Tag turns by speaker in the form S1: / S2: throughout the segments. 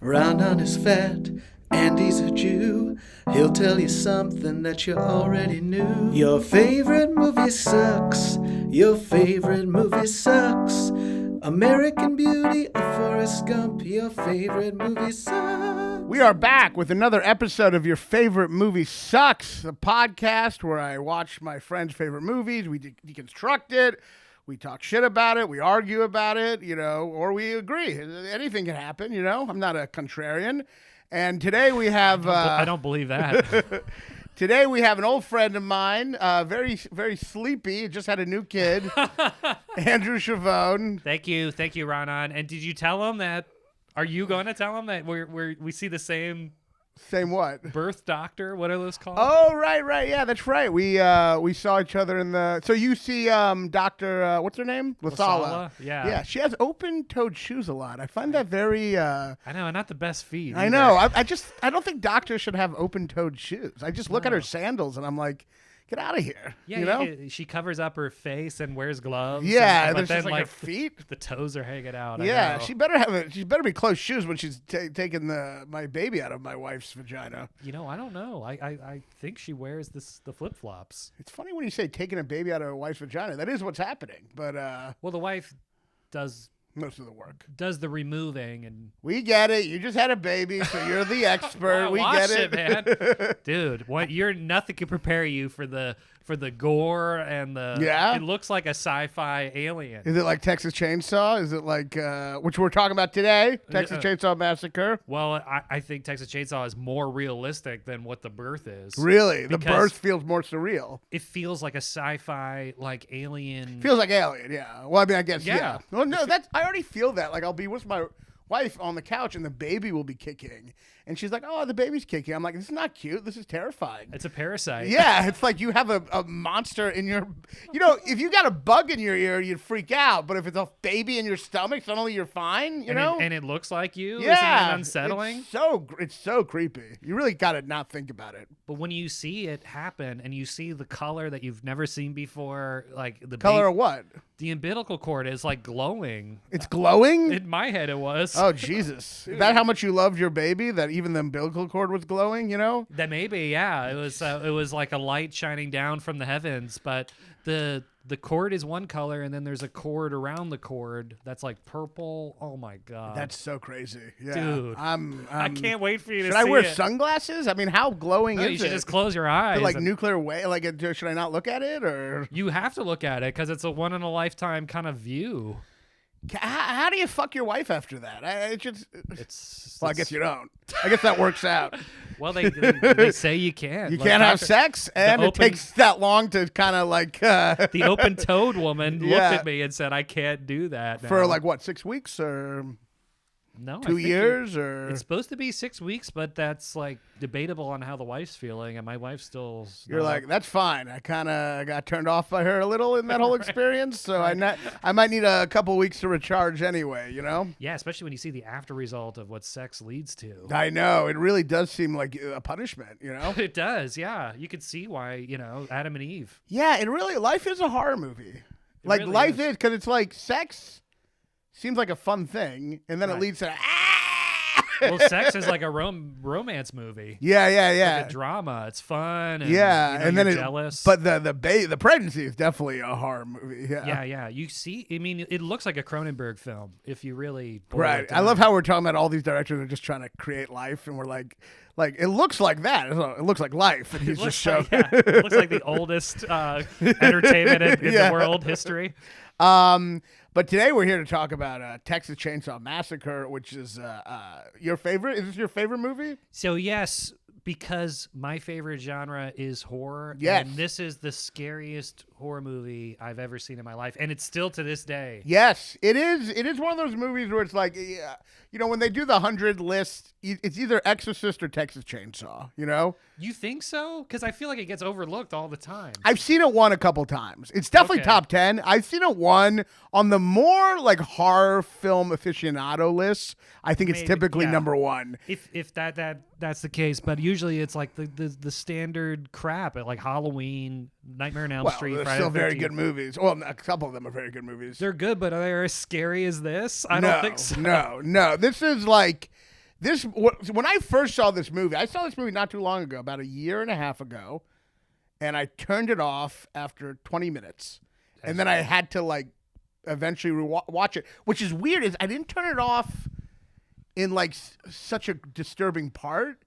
S1: Raanan is fat and he's a Jew. He'll tell you something that you already knew. Your favorite movie sucks. Your favorite movie sucks. American Beauty or Forrest Gump. Your favorite movie sucks.
S2: We are back with another episode of Your Favorite Movie Sucks, the podcast where I watch my friends' favorite movies. We deconstruct it. We talk shit about it. We argue about it, or we agree. Anything can happen, I'm not a contrarian. And today we have...
S3: I don't believe that.
S2: Today we have an old friend of mine, very, very sleepy, just had a new kid, Andrew Schiavone.
S3: Thank you, Raanan. And did you tell him that? Are you going to tell him that we see the same?
S2: Same what?
S3: Birth doctor? What are those called?
S2: Oh, right. Yeah, that's right. We saw each other in the... So you see Dr. What's her name? Lasala.
S3: Yeah.
S2: Yeah, she has open-toed shoes a lot. I find that very...
S3: I know, not the best feet.
S2: I know. I don't think doctors should have open-toed shoes. I just look at her sandals and I'm like... Get out of here.
S3: Yeah, she covers up her face and wears gloves.
S2: Yeah,
S3: but
S2: there's
S3: then
S2: just like her feet.
S3: The toes are hanging out.
S2: Yeah, she better be closed shoes when she's taking my baby out of my wife's vagina.
S3: I don't know. I think she wears the flip flops.
S2: It's funny when you say taking a baby out of a wife's vagina. That is what's happening. But
S3: well, the wife does
S2: most of the work.
S3: Does the removing and
S2: we get it. You just had a baby, so you're the expert. We get it,
S3: man. Dude. Nothing can prepare you for the gore and the.
S2: Yeah.
S3: It looks like a sci-fi alien.
S2: Is it like Texas Chainsaw? Is it like which we're talking about today? Texas Chainsaw Massacre.
S3: Well, I think Texas Chainsaw is more realistic than what the birth is.
S2: Really, the birth feels more surreal.
S3: It feels like a sci-fi like alien.
S2: Feels like Alien, yeah. Well, I mean, I guess
S3: yeah.
S2: Well, no, I already feel that. Like I'll be with my wife on the couch and the baby will be kicking. And she's like, oh, the baby's kicking. I'm like, this is not cute. This is terrifying.
S3: It's a parasite.
S2: Yeah, it's like you have a monster in your... if you got a bug in your ear, you'd freak out. But if it's a baby in your stomach, suddenly you're fine, know?
S3: And it looks like you?
S2: Yeah.
S3: Isn't it unsettling?
S2: It's so creepy. You really got to not think about it.
S3: But when you see it happen and you see the color that you've never seen before, like the...
S2: Color of what?
S3: The umbilical cord is like glowing.
S2: It's glowing?
S3: In my head it was.
S2: Oh, Jesus. Is that how much you loved your baby, that even the umbilical cord was glowing, That
S3: maybe, yeah. It was like a light shining down from the heavens, but the cord is one color, and then there's a cord around the cord that's like purple. Oh my god,
S2: that's so crazy, yeah.
S3: Dude. I can't wait for you to see it.
S2: Should I wear sunglasses? I mean, how glowing is it?
S3: You should just close your eyes.
S2: Like nuclear way? Like, should I not look at it, or
S3: you have to look at it because it's a one in a lifetime kind of view.
S2: How do you fuck your wife after that? I guess you don't. I guess that works out.
S3: Well, they say you can't.
S2: You can't have sex, and it takes that long to kind of like...
S3: The open-toed woman looked at me and said, I can't do that now.
S2: For like, what, 6 weeks or...
S3: No,
S2: 2 years or
S3: it's supposed to be 6 weeks, but that's like debatable on how the wife's feeling, and my wife's still.
S2: You're like, that's fine. I kind of got turned off by her a little in that whole experience, so I might need a couple weeks to recharge anyway.
S3: Yeah, especially when you see the after result of what sex leads to.
S2: I know it really does seem like a punishment.
S3: It does. Yeah, you could see why. Adam and Eve.
S2: Yeah, life is a horror movie. Life is because it's like sex. Seems like a fun thing, and then it leads to
S3: Well, sex is like a romance movie.
S2: Yeah.
S3: It's like a drama. It's fun. And,
S2: and then
S3: you're jealous.
S2: But the pregnancy is definitely a horror movie.
S3: Yeah. You see, I mean, it looks like a Cronenberg film if you really.
S2: Right. I love how we're talking about all these directors are just trying to create life, and we're like it looks like that. It looks like life, and he's just showing.
S3: It looks like the oldest entertainment in the world history.
S2: But today we're here to talk about Texas Chainsaw Massacre, which is your favorite. Is this your favorite movie?
S3: So yes, because my favorite genre is horror.
S2: Yes.
S3: And this is the scariest horror movie I've ever seen in my life, and it's still to this day.
S2: Yes, it is. It is one of those movies where it's like, when they do the 100 list, it's either Exorcist or Texas Chainsaw.
S3: You think so? Because I feel like it gets overlooked all the time.
S2: I've seen it won a couple times. It's definitely top 10. I've seen it won on the more like horror film aficionado lists. I think it's typically number one.
S3: If that's the case, but usually it's like the standard crap at like Halloween, Nightmare on Elm Street.
S2: They're still very good movies. Well, a couple of them are very good movies.
S3: They're good, but are they as scary as this? I don't think so.
S2: No. This When I first saw this movie, I saw this movie not too long ago, about a year and a half ago, and I turned it off after 20 minutes, and then I had to like eventually watch it, which is weird. Is I didn't turn it off in like such a disturbing part.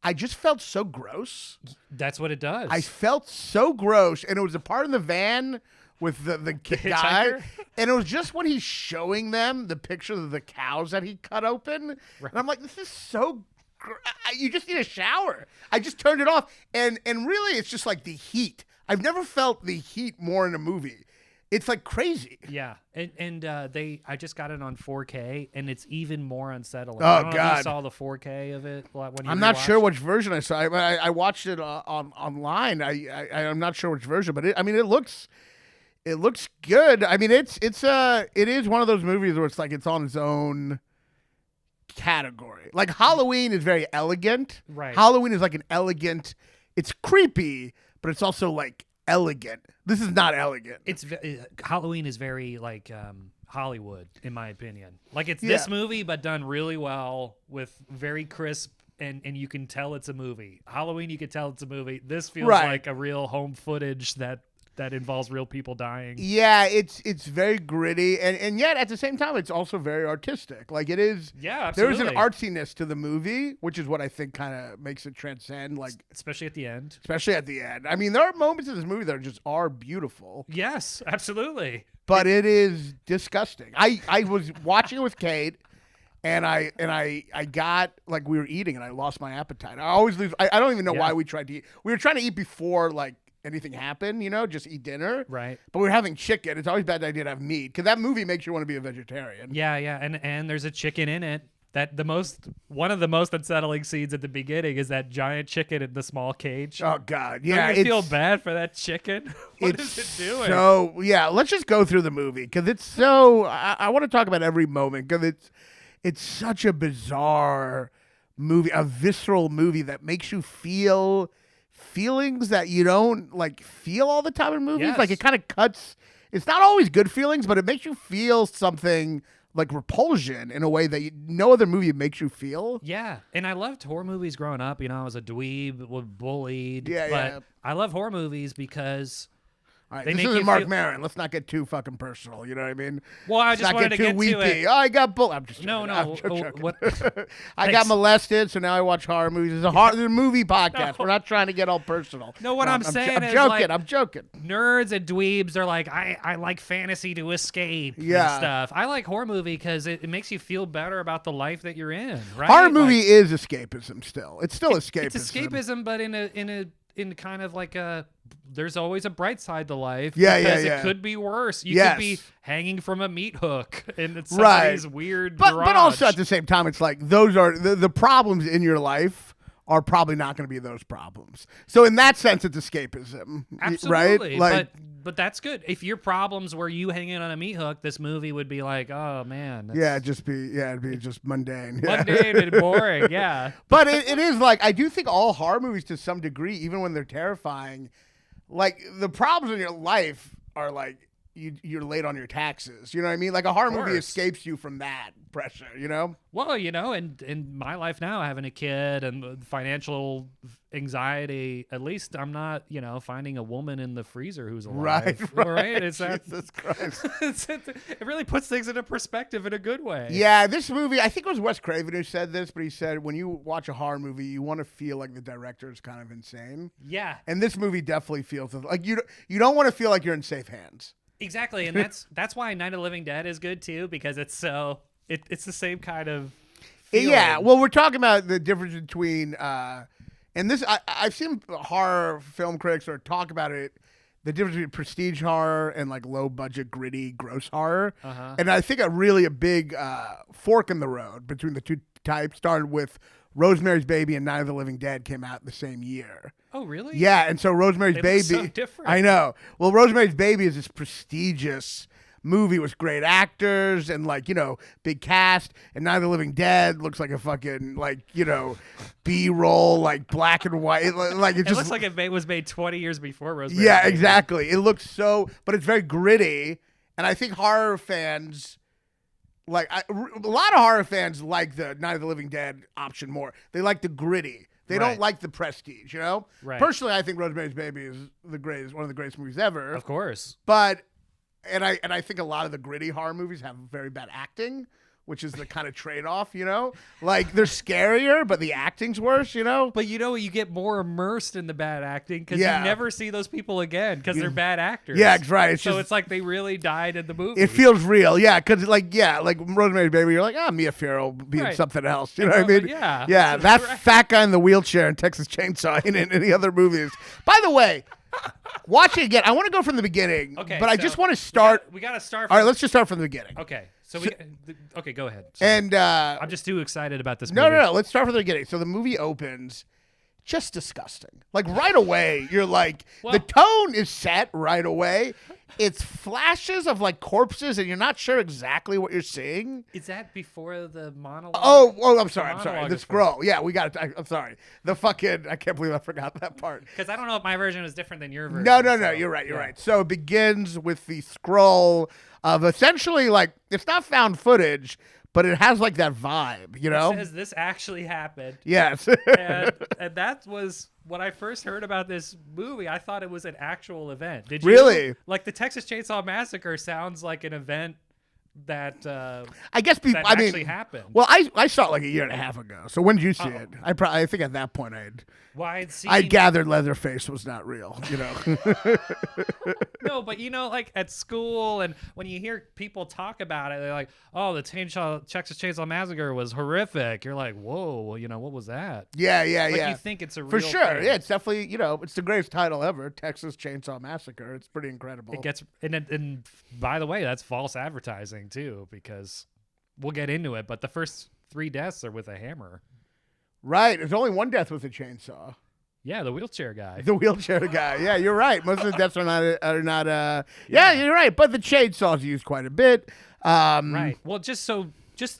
S2: I just felt so gross.
S3: That's what it does.
S2: I felt so gross, and it was a part in the van with the guy, and it was just when he's showing them the pictures of the cows that he cut open, and I'm like, this is so. You just need a shower. I just turned it off, and really, it's just like the heat. I've never felt the heat more in a movie. It's like crazy.
S3: Yeah, and I just got it on 4K, and it's even more unsettling.
S2: Oh,
S3: I don't know if
S2: God.
S3: you saw the 4K of it when you
S2: I'm not sure
S3: rewatched.
S2: which version I saw. I watched it online. I'm not sure which version, but it looks good. I mean, it is one of those movies where it's like it's on its own category. Like Halloween is very elegant.
S3: Right.
S2: Halloween is like an elegant. It's creepy, but it's also like elegant. This is not elegant.
S3: Halloween is very like Hollywood, in my opinion. Like it's this movie, but done really well with very crisp, and you can tell it's a movie. Halloween, you can tell it's a movie. This feels like a real home footage that involves real people dying.
S2: Yeah, it's very gritty, and yet at the same time, it's also very artistic. Like it is.
S3: Yeah,
S2: there is
S3: absolutely.
S2: an artsiness to the movie, which is what I think kind of makes it transcend. Like
S3: Especially at the end.
S2: I mean, there are moments in this movie that are beautiful.
S3: Yes, absolutely.
S2: But it is disgusting. I was watching it with Kate, and I got like we were eating, and I lost my appetite. I always lose. I don't even know why we tried to eat. We were trying to eat before like anything happened, just eat dinner.
S3: Right.
S2: But we were having chicken. It's always a bad idea to have meat because that movie makes you want to be a vegetarian.
S3: Yeah, and there's a chicken in it. One of the most unsettling scenes at the beginning is that giant chicken in the small cage.
S2: Oh God, yeah.
S3: Don't you feel bad for that chicken? What is it doing?
S2: So yeah, let's just go through the movie because it's so. I want to talk about every moment because it's such a bizarre movie, a visceral movie that makes you feel feelings that you don't like feel all the time in movies.
S3: Yes.
S2: Like it kind of cuts. It's not always good feelings, but it makes you feel something like repulsion in a way that no other movie makes you feel.
S3: Yeah, and I loved horror movies growing up. I was a dweeb, was bullied.
S2: Yeah,
S3: but
S2: yeah.
S3: I love horror movies because
S2: All right,
S3: they
S2: this
S3: make
S2: isn't
S3: you
S2: Mark
S3: feel-
S2: Maron. Let's not get too fucking personal. You know what I mean?
S3: Well, I
S2: Let's
S3: just
S2: not
S3: wanted
S2: get
S3: to
S2: too
S3: get
S2: weepy.
S3: to it.
S2: Oh, I got bullied. I'm just
S3: No,
S2: joking.
S3: no.
S2: I'm joking.
S3: What?
S2: I got
S3: Thanks.
S2: molested, so now I watch horror movies. It's a movie podcast. We're not trying to get all personal.
S3: No, what I'm saying is,
S2: joking.
S3: like-
S2: I'm joking.
S3: Nerds and dweebs are like, I like fantasy to escape
S2: Yeah.
S3: and stuff. I like horror movie because it makes you feel better about the life that you're in, right?
S2: Horror movie
S3: Like,
S2: is escapism still. It's still escapism.
S3: it's escapism, but in kind of like there's always a bright side to life.
S2: Yeah,
S3: because
S2: yeah.
S3: it could be worse. You
S2: Yes.
S3: could be hanging from a meat hook and it's
S2: Right.
S3: somebody's weird
S2: But
S3: garage.
S2: also at the same time, it's like those are the problems in your life are probably not going to be those problems. So in that sense, it's escapism,
S3: Absolutely,
S2: right? Like,
S3: but that's good. If your problems were you hanging on a meat hook, this movie would be like, oh man, that's
S2: it'd be just mundane.
S3: mundane and boring. Yeah,
S2: But it is like I do think all horror movies to some degree, even when they're terrifying, like the problems in your life are like you're late on your taxes. You know what I mean? Like a horror movie
S3: course.
S2: escapes you from that pressure. You know?
S3: well, and in my life now, having a kid and financial anxiety, at least I'm not, finding a woman in the freezer who's alive.
S2: Right.
S3: It's that.
S2: Jesus Christ.
S3: It really puts things into perspective in a good way.
S2: Yeah, this movie, I think it was Wes Craven who said this, but he said when you watch a horror movie, you want to feel like the director is kind of insane.
S3: Yeah.
S2: And this movie definitely feels like you don't want to feel like you're in safe hands.
S3: Exactly, and that's why Night of the Living Dead is good too, because it's so it's the same kind of feeling.
S2: Yeah, well, we're talking about the difference between and this I've seen horror film critics or talk about it, the difference between prestige horror and like low budget gritty gross horror. And I think a big fork in the road between the two types started with Rosemary's Baby and Night of the Living Dead came out the same year.
S3: Oh, really?
S2: Yeah, and so Rosemary's
S3: They
S2: Baby.
S3: look so different.
S2: I know. Well, Rosemary's Baby is this prestigious movie with great actors and big cast, and Night of the Living Dead looks like a fucking B-roll black and white like
S3: It looks like it was made 20 years before Rosemary.
S2: yeah, exactly. It looks so, but it's very gritty, and I think horror fans Like a lot of horror fans like the Night of the Living Dead option more. They like the gritty. They don't like the prestige, you know?
S3: Right.
S2: Personally, I think Rosemary's Baby is one of the greatest movies ever.
S3: Of course.
S2: But and I think a lot of the gritty horror movies have very bad acting, which is the kind of trade-off, you know? Like, they're scarier, but the acting's worse, you know?
S3: But you get more immersed in the bad acting because
S2: Yeah.
S3: you never see those people again because they're bad actors.
S2: Yeah, that's right.
S3: It's like they really died in the movie.
S2: It feels real, yeah, because like Rosemary's Baby, you're like, Mia Farrow being
S3: Right.
S2: something else, you know what I mean?
S3: Yeah.
S2: Yeah, that
S3: Right.
S2: fat guy in the wheelchair in Texas Chainsaw ain't in any other movies. By the way, watch it again. I want to go from the beginning,
S3: Okay,
S2: but I
S3: so
S2: just want to start.
S3: We got to start.
S2: All right, let's just start from the beginning.
S3: Okay. Okay, go ahead. Sorry.
S2: And
S3: I'm just too excited about this
S2: no,
S3: movie.
S2: no, let's start from the beginning. So the movie opens just disgusting. Like right away, you're like, the tone is set right away. It's flashes of like corpses, and you're not sure exactly what you're seeing.
S3: Is that before the monologue?
S2: Oh, I'm sorry.
S3: monologue
S2: The
S3: is
S2: scroll. Yeah, we got it. I'm sorry. The fucking, I can't believe I forgot that part.
S3: Because I don't know if my version was different than your version.
S2: No,
S3: so,
S2: you're right. You're
S3: yeah.
S2: right. So it begins with the scroll of essentially like, it's not found footage, but it has like that vibe, you know?
S3: It says this actually happened.
S2: Yes.
S3: and that was when I first heard about this movie. I thought it was an actual event. Did you?
S2: Really?
S3: Like the Texas Chainsaw Massacre sounds like an event that
S2: I guess people.
S3: that
S2: I mean,
S3: actually happened.
S2: well, I saw it like a year and a half ago. So when did you see it? I think at that point I gathered Leatherface was not real. You know.
S3: No, but like at school and when you hear people talk about it, they're like, "Oh, the Texas Chainsaw Massacre was horrific." You're like, "Whoa, well, what was that?"
S2: Yeah.
S3: You think it's a real
S2: for sure.
S3: thing.
S2: Yeah, it's definitely it's the greatest title ever, Texas Chainsaw Massacre. It's pretty incredible.
S3: It gets and by the way, that's false advertising too, because we'll get into it. But the first 3 deaths are with a hammer.
S2: Right. There's only one death with a chainsaw.
S3: Yeah, the wheelchair guy.
S2: The wheelchair guy. Yeah, you're right. Most of the deaths are not. Yeah, you're right. But the chainsaw's used quite a bit.
S3: Right. Well, just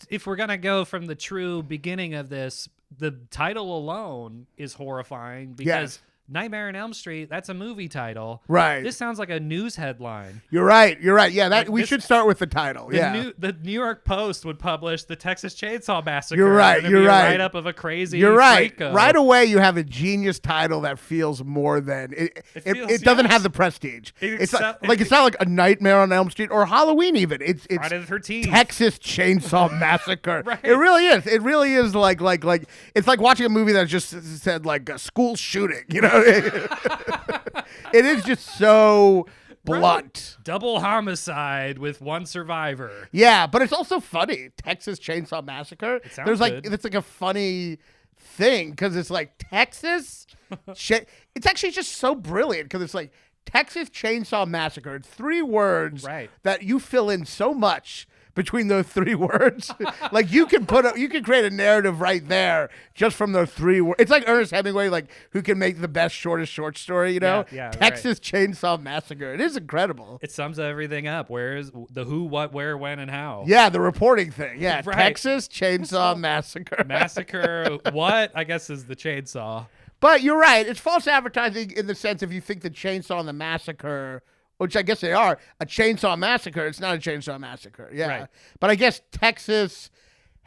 S3: if we're gonna go from the true beginning of this, the title alone is horrifying because Nightmare on Elm Street, that's a movie title.
S2: Right.
S3: This sounds like a news headline.
S2: You're right. Yeah, that
S3: Like
S2: we should start with the title.
S3: The New York Post would publish the Texas Chainsaw Massacre.
S2: You're right.
S3: And it'd be a write-up of a crazy.
S2: You're right.
S3: Psycho.
S2: Right away, you have a genius title that feels more than it doesn't have the prestige. It's not like a Nightmare on Elm Street or Halloween even. It's
S3: Friday the 13th.
S2: Texas Chainsaw Massacre.
S3: Right.
S2: It really is. It really is like it's like watching a movie that just said like a school shooting. You know. It is just so blunt.
S3: Right. Double homicide with one survivor.
S2: Yeah, but it's also funny. Texas Chainsaw Massacre.
S3: It sounds good.
S2: It's like a funny thing because it's like Texas. It's actually just so brilliant because it's like Texas Chainsaw Massacre. It's 3 words that you fill in so much between those 3 words. Like you can create a narrative right there just from those 3 words. It's like Ernest Hemingway, like who can make the best shortest short story, you know?
S3: Yeah,
S2: Texas Chainsaw Massacre. It is incredible.
S3: It sums everything up. Where is the who, what, where, when, and how?
S2: Yeah, the reporting thing. Yeah,
S3: Right.
S2: Texas Chainsaw Massacre.
S3: Massacre, what? I guess is the chainsaw.
S2: But you're right. It's false advertising in the sense if you think the chainsaw and the massacre, which I guess they are, a chainsaw massacre, it's not a chainsaw massacre. Yeah.
S3: Right.
S2: But I guess Texas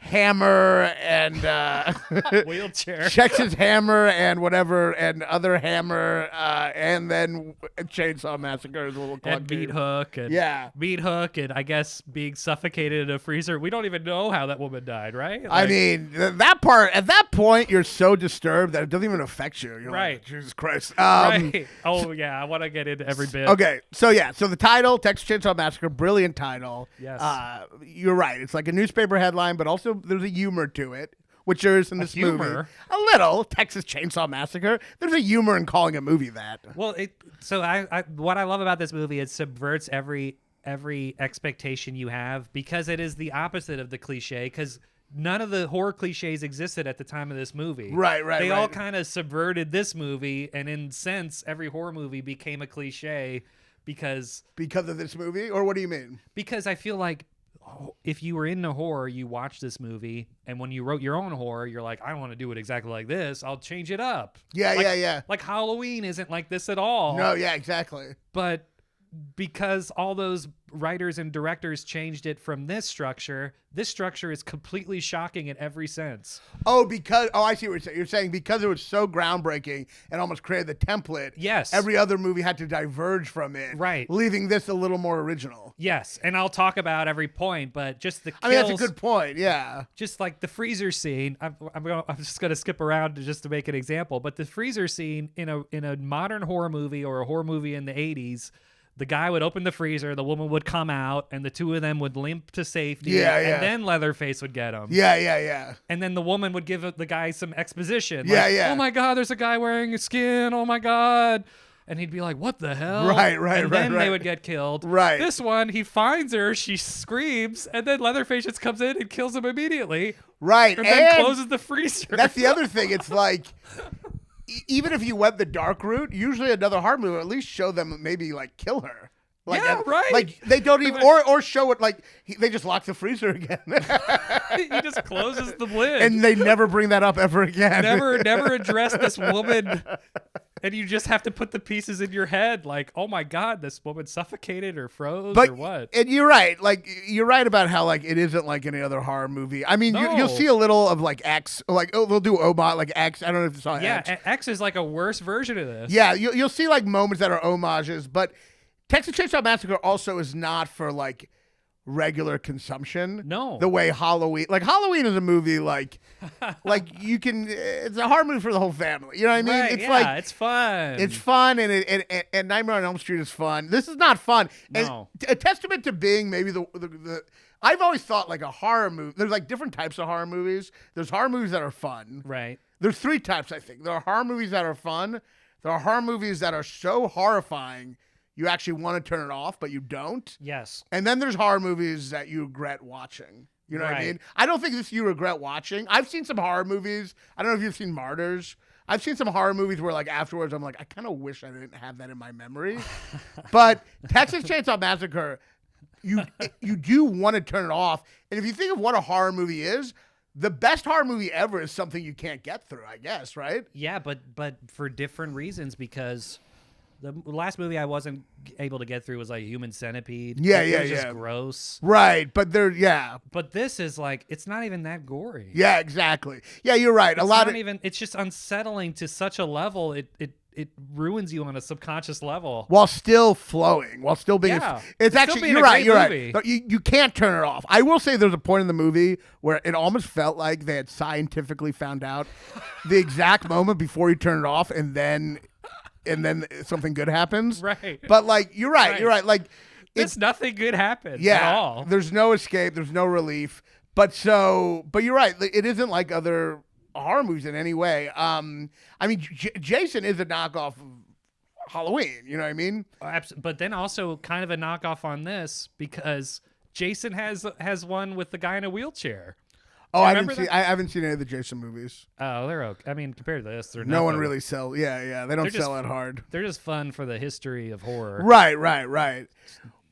S2: hammer and
S3: Wheelchair.
S2: Texas hammer and whatever and other hammer and then chainsaw massacre is a little clunky.
S3: And meat hook and I guess being suffocated in a freezer. We don't even know how that woman died, right?
S2: I mean, that part at that point you're so disturbed that it doesn't even affect you. You're
S3: right.
S2: like, Jesus Christ.
S3: Right. Oh yeah, I want to get into every bit.
S2: Okay, so the title, Texas Chainsaw Massacre, brilliant title.
S3: Yes.
S2: You're right. It's like a newspaper headline, but also there's a humor to it, which there is in this movie. A little Texas Chainsaw Massacre. There's a humor in calling a movie that.
S3: Well, what I love about this movie, it subverts every expectation you have because it is the opposite of the cliche. Because none of the horror cliches existed at the time of this movie.
S2: Right.
S3: They all kind of subverted this movie, and in sense, every horror movie became a cliche because
S2: of this movie. Or what do you mean?
S3: Because I feel like if you were into horror, you watched this movie, and when you wrote your own horror, you're like, I want to do it exactly like this. I'll change it up.
S2: Yeah.
S3: Like Halloween isn't like this at all.
S2: No, yeah, exactly.
S3: But because all those writers and directors changed it from this structure is completely shocking in every sense.
S2: I see what you're saying. You're saying because it was so groundbreaking and almost created the template.
S3: Yes.
S2: Every other movie had to diverge from it.
S3: Right.
S2: Leaving this a little more original.
S3: Yes, and I'll talk about every point, but just the kills.
S2: I mean, that's a good point. Yeah.
S3: Just like the freezer scene. I'm just gonna skip around just to make an example, but the freezer scene in a modern horror movie or a horror movie in the 80s. The guy would open the freezer, the woman would come out, and the two of them would limp to safety. And then Leatherface would get him.
S2: Yeah.
S3: And then the woman would give the guy some exposition.
S2: Yeah.
S3: Oh my God, there's a guy wearing a skin. Oh my God. And he'd be like, what the hell?
S2: Right.
S3: And then they would get killed.
S2: Right.
S3: This one, he finds her, she screams, and then Leatherface just comes in and kills him immediately.
S2: Right.
S3: And then closes the freezer.
S2: That's the other thing. It's like, even if you went the dark route, usually another horror movie would at least show them maybe like kill her. Like,
S3: right.
S2: Like they don't even, or show it like they just lock the freezer again.
S3: He just closes the lid,
S2: and they never bring that up ever again.
S3: Never address this woman. And you just have to put the pieces in your head, like, oh my God, this woman suffocated or froze or what?
S2: And you're right. Like you're right about how like it isn't like any other horror movie. I mean,
S3: No.
S2: you'll see a little of like X, like they'll do Omot, like X. I don't know if you saw X.
S3: Yeah, X is like a worse version of this.
S2: Yeah, you'll see like moments that are homages, but Texas Chainsaw Massacre also is not for like regular consumption.
S3: No.
S2: The way Halloween is a movie like you can, it's a horror movie for the whole family. You know what I mean?
S3: Right, it's fun.
S2: It's fun, and Nightmare on Elm Street is fun. This is not fun.
S3: No.
S2: And a testament to being maybe the I've always thought like a horror movie. There's like different types of horror movies. There's horror movies that are fun.
S3: Right.
S2: There's three types, I think. There are horror movies that are fun. There are horror movies that are so horrifying you actually want to turn it off, but you don't.
S3: Yes.
S2: And then there's horror movies that you regret watching. You know what I
S3: Right.
S2: mean? I don't think this you regret watching. I've seen some horror movies. I don't know if you've seen Martyrs. I've seen some horror movies where like afterwards I'm like, I kind of wish I didn't have that in my memory. But Texas Chainsaw Massacre, you do want to turn it off. And if you think of what a horror movie is, the best horror movie ever is something you can't get through, I guess, right?
S3: Yeah, but for different reasons, because the last movie I wasn't able to get through was like Human Centipede. It was just gross.
S2: Right, but
S3: But this is like, it's not even that gory.
S2: Yeah, exactly. Yeah, you're right.
S3: It's just unsettling to such a level. It ruins you on a subconscious level.
S2: While still flowing, while still being,
S3: Yeah.
S2: it's
S3: Still
S2: actually
S3: being
S2: you're
S3: a
S2: right.
S3: great
S2: You're
S3: movie.
S2: right. You can't turn it off. I will say there's a point in the movie where it almost felt like they had scientifically found out the exact moment before you turn it off, and then something good happens.
S3: Right.
S2: But like you're right.
S3: Right.
S2: You're right. Like
S3: It's nothing good happens
S2: yeah,
S3: at all.
S2: there's no escape. There's no relief. But you're right. It isn't like other horror movies in any way. I mean, Jason is a knockoff of Halloween. You know what I mean?
S3: But then also kind of a knockoff on this, because Jason has one with the guy in a wheelchair.
S2: Oh, I
S3: remember
S2: haven't seen any of the Jason movies.
S3: Oh, they're okay. I mean, compared to this, they're
S2: No one
S3: nothing.
S2: really sells. Yeah. They don't sell it hard.
S3: They're just fun for the history of horror.
S2: Right.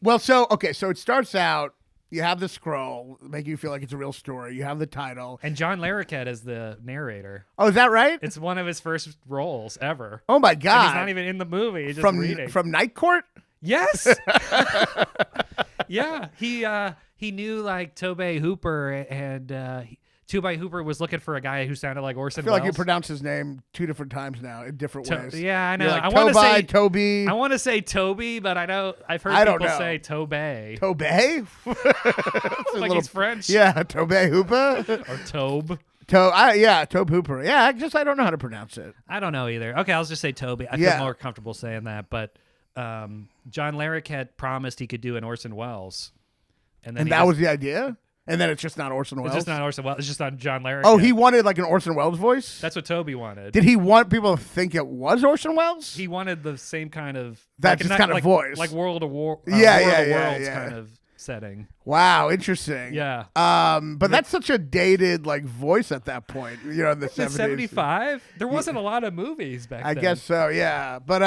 S2: Well, so it starts out. You have the scroll, making you feel like it's a real story. You have the title.
S3: And John Larroquette is the narrator.
S2: Oh, is that right?
S3: It's one of his first roles ever.
S2: Oh my
S3: And
S2: God!
S3: he's not even in the movie. He's just
S2: from
S3: reading.
S2: from Night Court.
S3: Yes. Yeah. He knew like Tobey Hooper, and Tobey Hooper was looking for a guy who sounded like Orson
S2: I feel
S3: Welles.
S2: like you pronounce his name two different times now in different ways.
S3: Yeah, I know.
S2: You're like,
S3: I want to say
S2: Toby.
S3: I want to say Toby, but I know I've heard people say Tobey.
S2: Tobey?
S3: Like he's French.
S2: Yeah, Tobey Hooper.
S3: Or Tobe.
S2: Tobe Hooper. Yeah, I don't know how to pronounce it.
S3: I don't know either. Okay, I'll just say Toby. I feel more comfortable saying that. But John Larroquette promised he could do an Orson Welles. And
S2: that was the idea? And then it's just not Orson Welles?
S3: It's just not Orson Welles. It's just on John Larroquette.
S2: Oh, he wanted like an Orson Welles voice?
S3: That's what Toby wanted.
S2: Did he want people to think it was Orson Welles?
S3: He wanted the same kind of...
S2: voice.
S3: Like World of Worlds kind of setting.
S2: Wow, interesting.
S3: Yeah.
S2: But that's such a dated like voice at that point, you know, in the 70s.
S3: 75? There wasn't a lot of movies back then.
S2: I guess so, yeah. But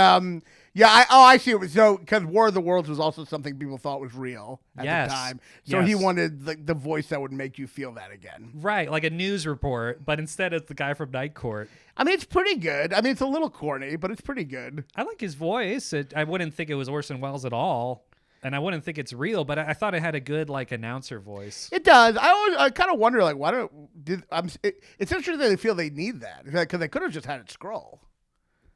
S2: Yeah, I see it. So, because War of the Worlds was also something people thought was real at the time. So he wanted the voice that would make you feel that again.
S3: Right, like a news report, but instead it's the guy from Night Court.
S2: I mean, it's pretty good. I mean, it's a little corny, but it's pretty good.
S3: I like his voice. I wouldn't think it was Orson Welles at all. And I wouldn't think it's real, but I thought it had a good like announcer voice.
S2: It does. I kind of wonder like why it's interesting that they feel they need that because they could have just had it scroll.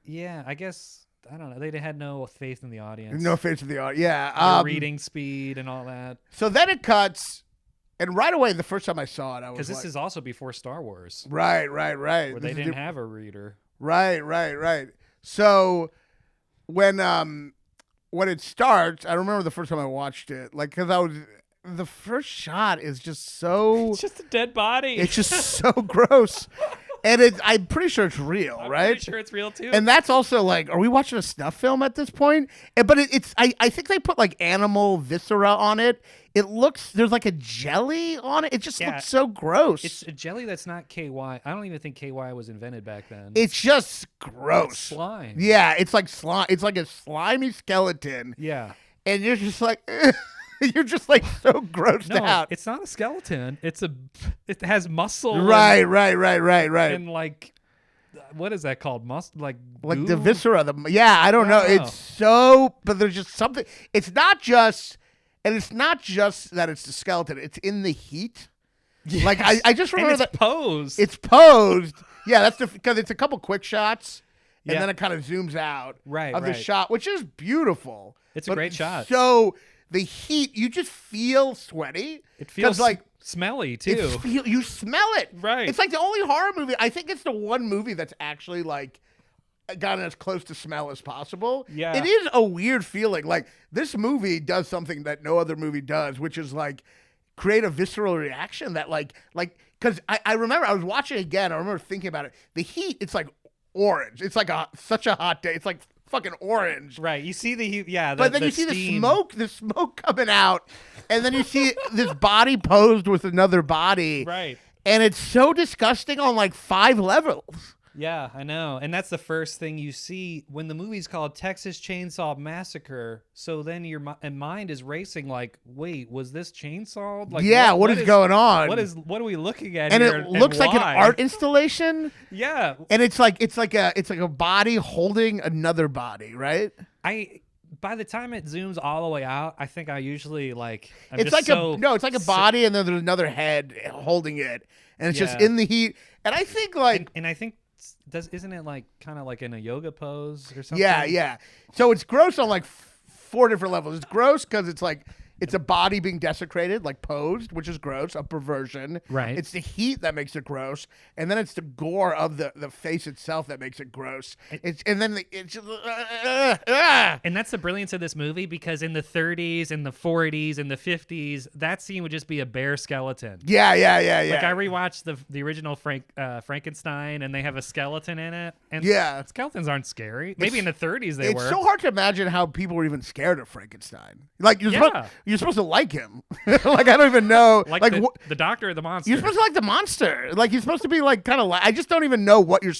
S3: Yeah, I guess I don't know. They had no faith in the audience.
S2: No faith in the audience. Yeah,
S3: their reading speed and all that.
S2: So then it cuts, and right away the first time I saw it, I was
S3: because this is also before Star Wars.
S2: Right.
S3: Where they didn't have a reader.
S2: Right. So when it starts, I remember the first time I watched it, like, because the first shot is just so...
S3: It's just a dead body.
S2: It's just so gross. And I'm pretty sure it's real, right?
S3: I'm pretty sure it's real, too.
S2: And that's also, like, are we watching a snuff film at this point? But I think they put, like, animal viscera on it. It looks, there's, like, a jelly on it. It just looks so gross.
S3: It's a jelly that's not KY. I don't even think KY was invented back then.
S2: It's just gross.
S3: It's slime.
S2: Yeah, it's like slime. It's like a slimy skeleton.
S3: Yeah.
S2: And you're just like... You're just like so grossed out.
S3: It's not a skeleton. It has muscle.
S2: Right.
S3: And like, what is that called? Like goo?
S2: The viscera. I don't know. It's so, but there's just something. It's not just that it's the skeleton. It's in the heat.
S3: Yes.
S2: Like I just remember that
S3: posed.
S2: It's posed. Yeah, that's because it's a couple quick shots, and then it kind of zooms out of the shot, which is beautiful.
S3: It's a great shot.
S2: So. The heat, you just feel sweaty.
S3: It feels
S2: like
S3: smelly too.
S2: You smell it.
S3: Right.
S2: It's like the only horror movie. I think it's the one movie that's actually like gotten as close to smell as possible.
S3: Yeah.
S2: It is a weird feeling. Like this movie does something that no other movie does, which is like create a visceral reaction that like because I remember I was watching it again. I remember thinking about it. The heat, it's like orange. It's like such a hot day. It's like fucking orange.
S3: Right. You see
S2: but then you see the smoke coming out, and then you see this body posed with another body.
S3: Right.
S2: And it's so disgusting on like 5 levels.
S3: Yeah, I know. And that's the first thing you see when the movie's called Texas Chainsaw Massacre. So then your mind is racing like, wait, was this chainsawed? Like,
S2: what is going on?
S3: What are we looking at
S2: and
S3: here?
S2: It looks like an art installation.
S3: Yeah.
S2: And it's like a body holding another body, right?
S3: By the time it zooms all the way out, I think I usually like
S2: it's like a body and then there's another head holding it. And it's just in the heat. And I think like
S3: and I think isn't it like kind of like in a yoga pose or something?
S2: Yeah. So it's gross on like 4 different levels. It's gross because it's like it's a body being desecrated, like posed, which is gross, a perversion.
S3: Right.
S2: It's the heat that makes it gross, and then it's the gore of the face itself that makes it gross. And
S3: that's the brilliance of this movie because in the 30s, in the 40s, in the 50s, that scene would just be a bare skeleton.
S2: Yeah.
S3: Like I rewatched the original Frankenstein, and they have a skeleton in it. And skeletons aren't scary. Maybe in the 30s they were.
S2: It's so hard to imagine how people were even scared of Frankenstein. Like you're supposed to like him. Like I don't even know.
S3: Like the doctor or the monster.
S2: You're supposed to like the monster. Like he's supposed to be like kind of I just don't even know what you're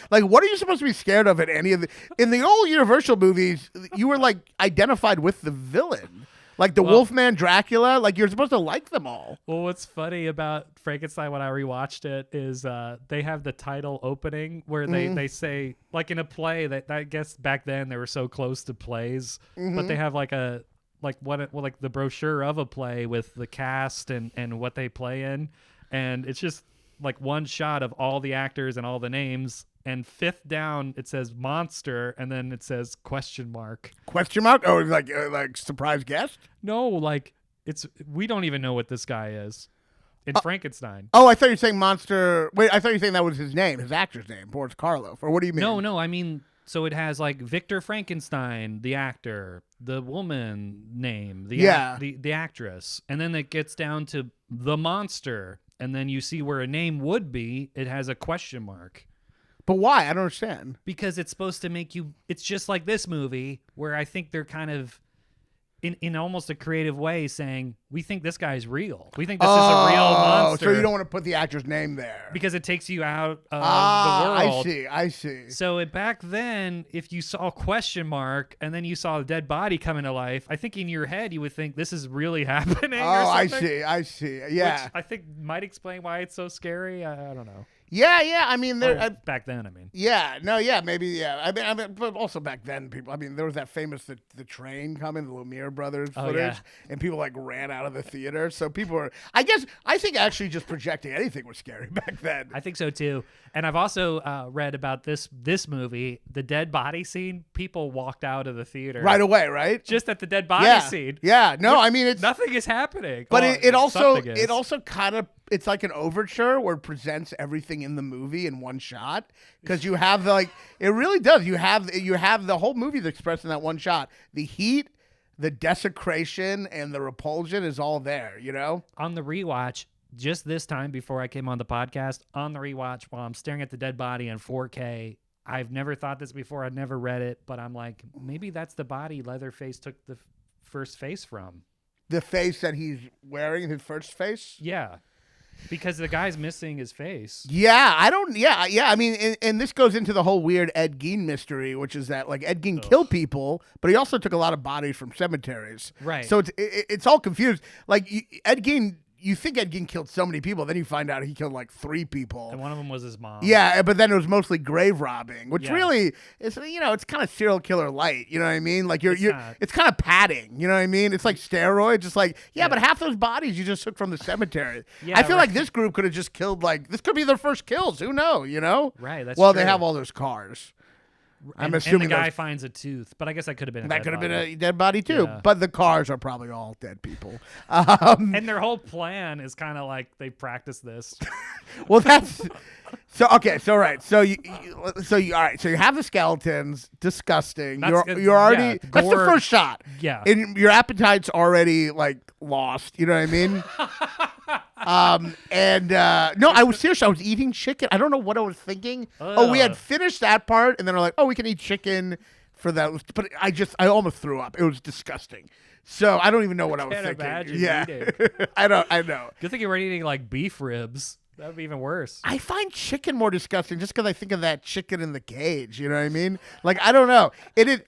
S2: like. What are you supposed to be scared of in any of in the old Universal movies? You were like identified with the villain. Like the Wolfman Dracula, like you're supposed to like them all.
S3: Well, what's funny about Frankenstein when I rewatched it is they have the title opening where they say, like in a play that I guess back then they were so close to plays, but they have like the brochure of a play with the cast and what they play in, and it's just like one shot of all the actors and all the names. And 5th down, it says monster, and then it says question mark.
S2: Question mark? Oh, like surprise guest?
S3: No, like we don't even know what this guy is in Frankenstein.
S2: Oh, I thought you were saying monster. Wait, I thought you were saying that was his name, his actor's name, Boris Karloff. Or what do you mean?
S3: No, I mean, so it has like Victor Frankenstein, the actor, the woman name, the actress, and then it gets down to the monster, and then you see where a name would be. It has a question mark.
S2: But why? I don't understand.
S3: Because it's supposed to make you... It's just like this movie where I think they're kind of... in almost a creative way saying, we think this guy's real. We think this is a real monster.
S2: So you don't want to put the actor's name there.
S3: Because it takes you out of the world.
S2: I see.
S3: So back then, if you saw a question mark and then you saw a dead body come into life, I think in your head you would think this is really happening.
S2: I see. Yeah.
S3: Which I think might explain why it's so scary. I don't know.
S2: Yeah. I mean,
S3: back then, I mean.
S2: Yeah. No. Yeah. Maybe. Yeah. I mean, but also back then, people. I mean, there was that famous the train coming, the Lumiere brothers footage, and people like ran out of the theater. So people were. I think actually just projecting anything was scary back then.
S3: I think so too. And I've also read about this movie, the dead body scene. People walked out of the theater
S2: right away, right?
S3: Just at the dead body scene.
S2: Yeah. No, I mean it's
S3: nothing is happening.
S2: But it also kind of. It's like an overture where it presents everything in the movie in one shot because you have it really does. You have the whole movie that's expressed in that one shot. The heat, the desecration, and the repulsion is all there. You know.
S3: On the rewatch, just this time before I came on the podcast, while I'm staring at the dead body in 4K, I've never thought this before. I'd never read it, but I'm like, maybe that's the body Leatherface took the first face from.
S2: The face that he's wearing, his first face.
S3: Yeah. Because the guy's missing his face.
S2: Yeah, I mean, and this goes into the whole weird Ed Gein mystery, which is that like Ed Gein killed people, but he also took a lot of bodies from cemeteries.
S3: Right.
S2: So it's all confused. Like Ed Gein. You think Ed Gein killed so many people, then you find out he killed like 3 people.
S3: And one of them was his mom.
S2: Yeah, but then it was mostly grave robbing, which really is, it's kind of serial killer light. You know what I mean? Like it's kind of padding. You know what I mean? It's like steroids. Just like, but half those bodies you just took from the cemetery. I feel like this group could have just killed, this could be their first kills. Who knows, you know?
S3: Right, that's
S2: true.
S3: They
S2: have all those cars.
S3: I'm assuming and the guy finds a tooth, but I guess that could have been
S2: a dead body too. Yeah. But the cars are probably all dead people.
S3: And their whole plan is kind of like they practice this.
S2: Well, that's so okay. So right. So you all right. So you have the skeletons. Disgusting. You're already. That's the first shot.
S3: Yeah.
S2: And your appetite's already lost. You know what I mean? No, I was serious. I was eating chicken. I don't know what I was thinking. We had finished that part, and then we're like, we can eat chicken for that. But I almost threw up. It was disgusting. So I don't even know what I was thinking.
S3: Imagine eating.
S2: I know.
S3: Good thing you weren't eating beef ribs. That would be even worse.
S2: I find chicken more disgusting just because I think of that chicken in the cage. You know what I mean? I don't know.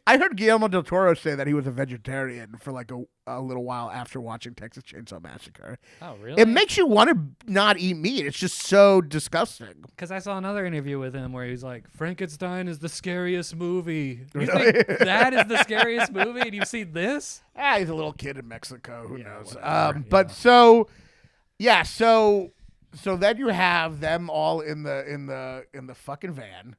S2: I heard Guillermo del Toro say that he was a vegetarian for a little while after watching Texas Chainsaw Massacre.
S3: Oh, really?
S2: It makes you want to not eat meat. It's just so disgusting.
S3: Because I saw another interview with him where he's like, Frankenstein is the scariest movie. You think that is the scariest movie? And you've seen this?
S2: He's a little kid in Mexico. Who knows?
S3: But
S2: so then you have them all in the fucking van,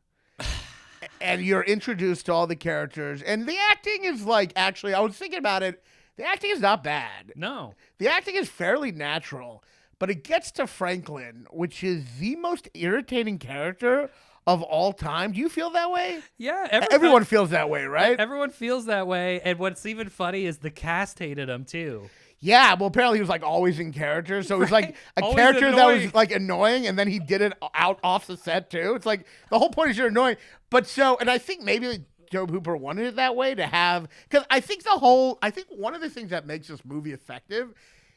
S2: and you're introduced to all the characters, and the acting is actually I was thinking about it. The acting is not bad.
S3: No,
S2: the acting is fairly natural, but it gets to Franklin, which is the most irritating character of all time. Do you feel that way?
S3: Yeah,
S2: everyone feels that way, right?
S3: Everyone feels that way, and what's even funny is the cast hated him too.
S2: Yeah, well, apparently he was always in character, so it was a character annoying. That was annoying, and then he did it off the set too. It's the whole point is you're annoying, and I think maybe Joe Hooper wanted it that way to have, because I think one of the things that makes this movie effective,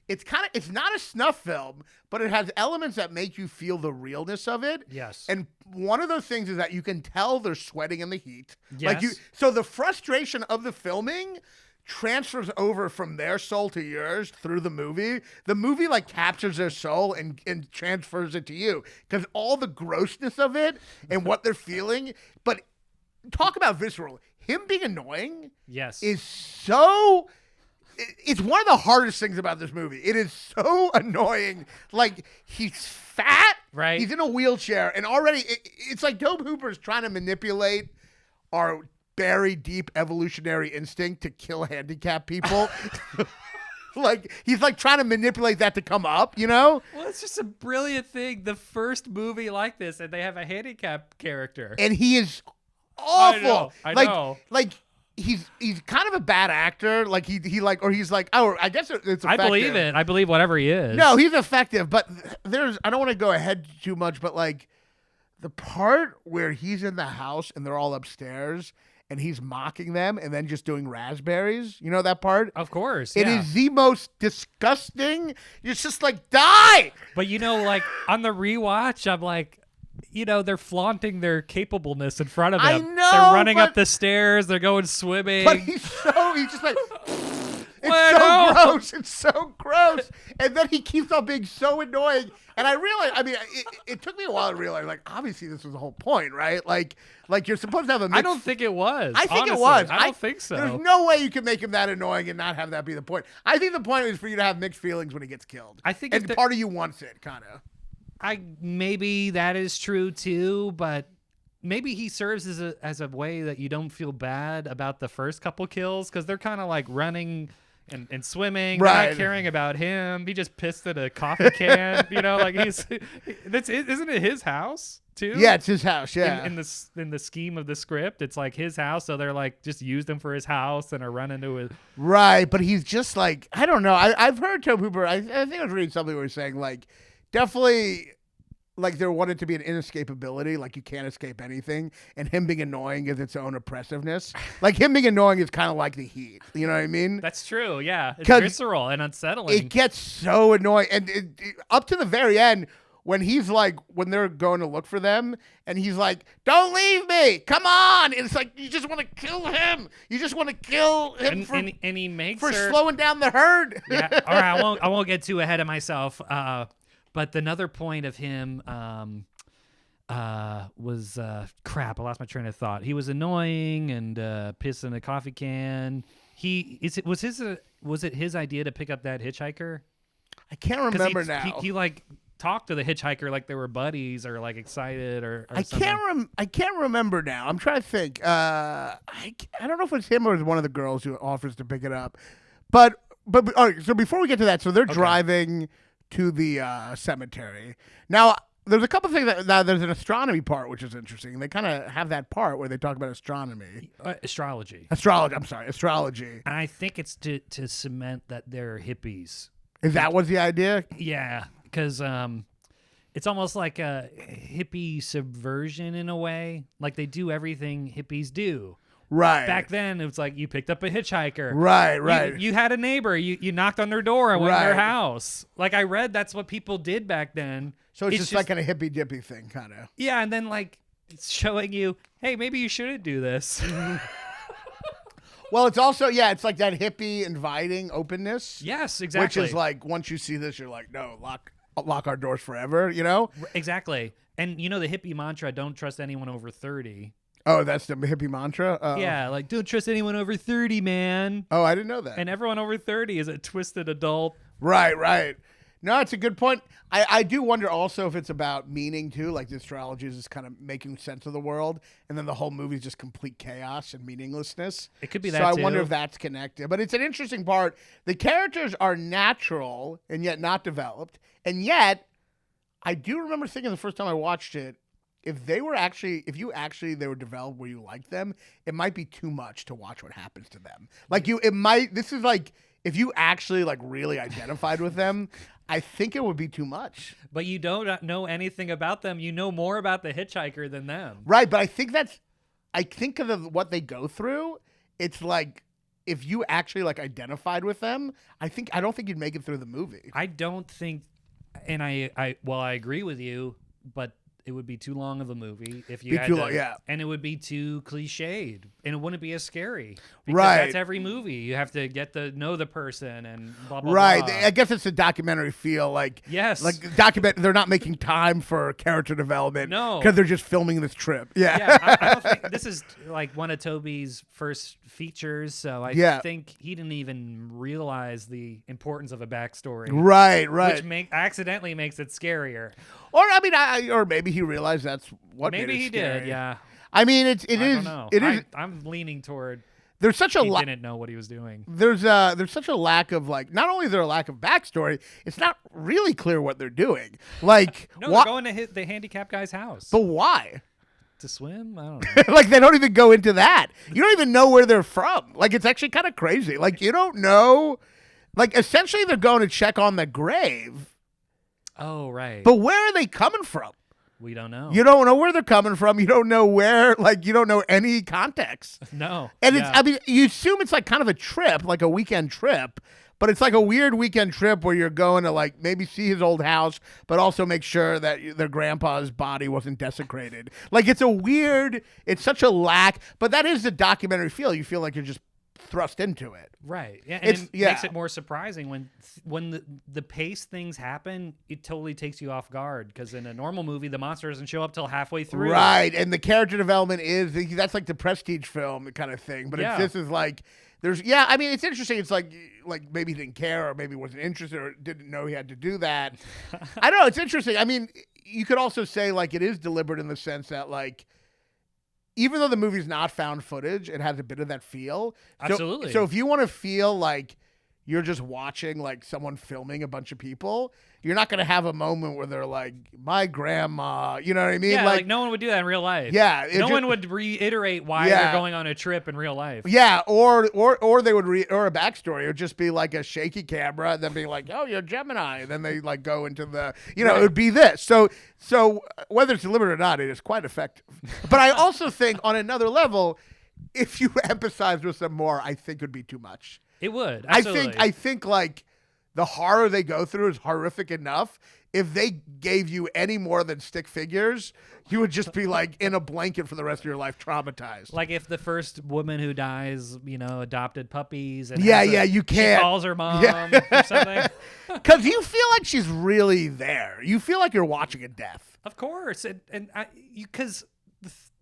S2: it's not a snuff film, but it has elements that make you feel the realness of it.
S3: Yes,
S2: and one of those things is that you can tell they're sweating in the heat.
S3: Yes,
S2: so the frustration of the filming transfers over from their soul to yours through the movie. The movie captures their soul and transfers it to you because all the grossness of it and what they're feeling. But talk about visceral. Him being annoying,
S3: yes,
S2: is so. It's one of the hardest things about this movie. It is so annoying. He's fat,
S3: right?
S2: He's in a wheelchair, and already it's like Tobe Hooper's trying to manipulate our very deep evolutionary instinct to kill handicapped people. He's trying to manipulate that to come up, you know?
S3: Well, it's just a brilliant thing. The first movie like this, and they have a handicapped character.
S2: And he is awful.
S3: I know.
S2: He's kind of a bad actor. I guess it's effective.
S3: I believe it. I believe whatever he is.
S2: No, he's effective, but I don't want to go ahead too much, but the part where he's in the house and they're all upstairs and he's mocking them and then just doing raspberries. You know that part?
S3: Of course.
S2: It
S3: yeah.
S2: is the most disgusting. It's just like, die!
S3: But like on the rewatch, I'm like, they're flaunting their capableness in front of them.
S2: I know,
S3: they're running up the stairs. They're going swimming.
S2: But he's just like, it's so gross. It's so gross. And then he keeps on being so annoying. And I realized, it took me a while to realize, like, obviously this was the whole point, right? Like you're supposed to have a mix.
S3: I don't think it was.
S2: I think
S3: honestly.
S2: it was.
S3: I don't think so.
S2: There's no way you can make him that annoying and not have that be the point. I think the point is for you to have mixed feelings when he gets killed.
S3: I think
S2: and part of you wants it, kind of.
S3: Maybe that is true too, but maybe he serves as a way that you don't feel bad about the first couple kills because they're kind of like running and swimming,
S2: right?
S3: Not caring about him. He just pissed at a coffee can, like isn't it his house too?
S2: Yeah, it's his house. Yeah,
S3: in the scheme of the script, it's like his house, so they're like just used him for his house and are running to it.
S2: Right, but he's just like, I don't know. I've heard Tobe Hooper. I think I was reading something where he was saying like, definitely. Like there wanted to be an inescapability, like you can't escape anything, and him being annoying is its own oppressiveness. Like him being annoying is kind of like the heat, you know what I mean?
S3: That's true, yeah. It's visceral and unsettling.
S2: It gets so annoying, and up to the very end when he's like, when they're going to look for them, and he's like, "Don't leave me, come on!" And it's like you just want to kill him. You just want to kill him
S3: and he makes
S2: for
S3: her,
S2: slowing down the herd.
S3: Yeah, all right, I won't get too ahead of myself. But another point of him was crap. I lost my train of thought. He was annoying and pissing a coffee can. Was it his idea to pick up that hitchhiker?
S2: I can't remember now.
S3: He like talked to the hitchhiker like they were buddies or like excited or
S2: I
S3: something.
S2: I can't remember now. I'm trying to think. I don't know if it's him or it's one of the girls who offers to pick it up. But all right, so before we get to that, so they're driving to the cemetery. Now, there's a couple things there's an astronomy part, which is interesting. They kind of have that part where they talk about astronomy.
S3: Astrology.
S2: Astrology.
S3: And I think it's to cement that they're hippies.
S2: Is that what's the idea?
S3: Yeah, because it's almost like a hippie subversion in a way. Like they do everything hippies do.
S2: Right.
S3: Back then, it was like you picked up a hitchhiker.
S2: Right.
S3: You had a neighbor. You knocked on their door and went to their house. Like I read that's what people did back then.
S2: So it's just like a hippy dippy thing, kind of.
S3: Yeah, and then like it's showing you, hey, maybe you shouldn't do this.
S2: Well, it's also, it's like that hippie inviting openness.
S3: Yes, exactly.
S2: Which is like, once you see this, you're like, no, lock our doors forever, you know?
S3: Exactly. And the hippie mantra, don't trust anyone over 30.
S2: Oh, that's the hippie mantra?
S3: Yeah, like, don't trust anyone over 30, man.
S2: Oh, I didn't know that.
S3: And everyone over 30 is a twisted adult.
S2: Right. No, it's a good point. I do wonder also if it's about meaning, too. Like, the astrology is just kind of making sense of the world, and then the whole movie is just complete chaos and meaninglessness.
S3: It could be that,
S2: So I
S3: too.
S2: wonder if that's connected. But it's an interesting part. The characters are natural and yet not developed. And yet, I do remember thinking the first time I watched it, if they were developed where you like them, it might be too much to watch what happens to them. Like this is like, if you actually like really identified with them, I think it would be too much.
S3: But you don't know anything about them. You know more about the hitchhiker than them.
S2: Right, but I think of what they go through, it's like, if you actually like identified with them, I don't think you'd make it through the movie.
S3: I don't think, and I agree with you, but it would be too long of a movie if you had to, and it would be too cliched, and it wouldn't be as scary. Because that's every movie. You have to get to know the person and blah blah.
S2: Right.
S3: Blah.
S2: I guess it's a documentary feel. Like
S3: yes,
S2: like they're not making time for character development.
S3: No,
S2: because they're just filming this trip.
S3: Yeah. I don't think this is like one of Toby's first features, so I think he didn't even realize the importance of a backstory.
S2: Right.
S3: Which accidentally makes it scarier.
S2: Or maybe he realized that's what made it
S3: maybe he
S2: scary.
S3: did. Yeah.
S2: I mean, it is.
S3: I'm leaning toward.
S2: There's such a
S3: he didn't know what he was doing.
S2: There's such a lack of like. Not only is there a lack of backstory, it's not really clear what they're doing. Like,
S3: no, they're going to hit the handicapped guy's house.
S2: But why?
S3: To swim? I don't know.
S2: Like, they don't even go into that. You don't even know where they're from. Like, it's actually kind of crazy. Like, you don't know. Like, essentially, they're going to check on the grave.
S3: Oh, right.
S2: But where are they coming from?
S3: We don't know.
S2: You don't know where they're coming from. You don't know where, like, you don't know any context.
S3: No.
S2: And it's, I mean, you assume it's like kind of a trip, like a weekend trip, but it's like a weird weekend trip where you're going to like maybe see his old house, but also make sure that their grandpa's body wasn't desecrated. Like it's such a lack, but that is the documentary feel. You feel like you're just thrust into it.
S3: Right. Yeah. And it makes it more surprising when the pace things happen, it totally takes you off guard. Because in a normal movie, the monster doesn't show up till halfway through.
S2: Right. And the character development that's like the prestige film kind of thing. But this is like I mean, it's interesting. It's like maybe he didn't care or maybe wasn't interested or didn't know he had to do that. I don't know. It's interesting. I mean, you could also say like it is deliberate in the sense that like, even though the movie's not found footage, it has a bit of that feel.
S3: Absolutely.
S2: So if you want to feel like you're just watching like someone filming a bunch of people, you're not going to have a moment where they're like, my grandma, you know what I mean?
S3: Yeah, like no one would do that in real life.
S2: Yeah.
S3: No one would reiterate why they're going on a trip in real life.
S2: Yeah, or they would or a backstory. It would just be like a shaky camera and then be like, oh, you're Gemini. And then they like go into the, it would be this. So whether it's deliberate or not, it is quite effective. But I also think on another level, if you emphasize with them more, I think it would be too much.
S3: It would. Absolutely.
S2: I think like the horror they go through is horrific enough. If they gave you any more than stick figures, you would just be like in a blanket for the rest of your life, traumatized.
S3: Like if the first woman who dies, adopted puppies. And
S2: you can't.
S3: She calls her mom or something.
S2: Because you feel like she's really there. You feel like you're watching a death.
S3: Of course. Because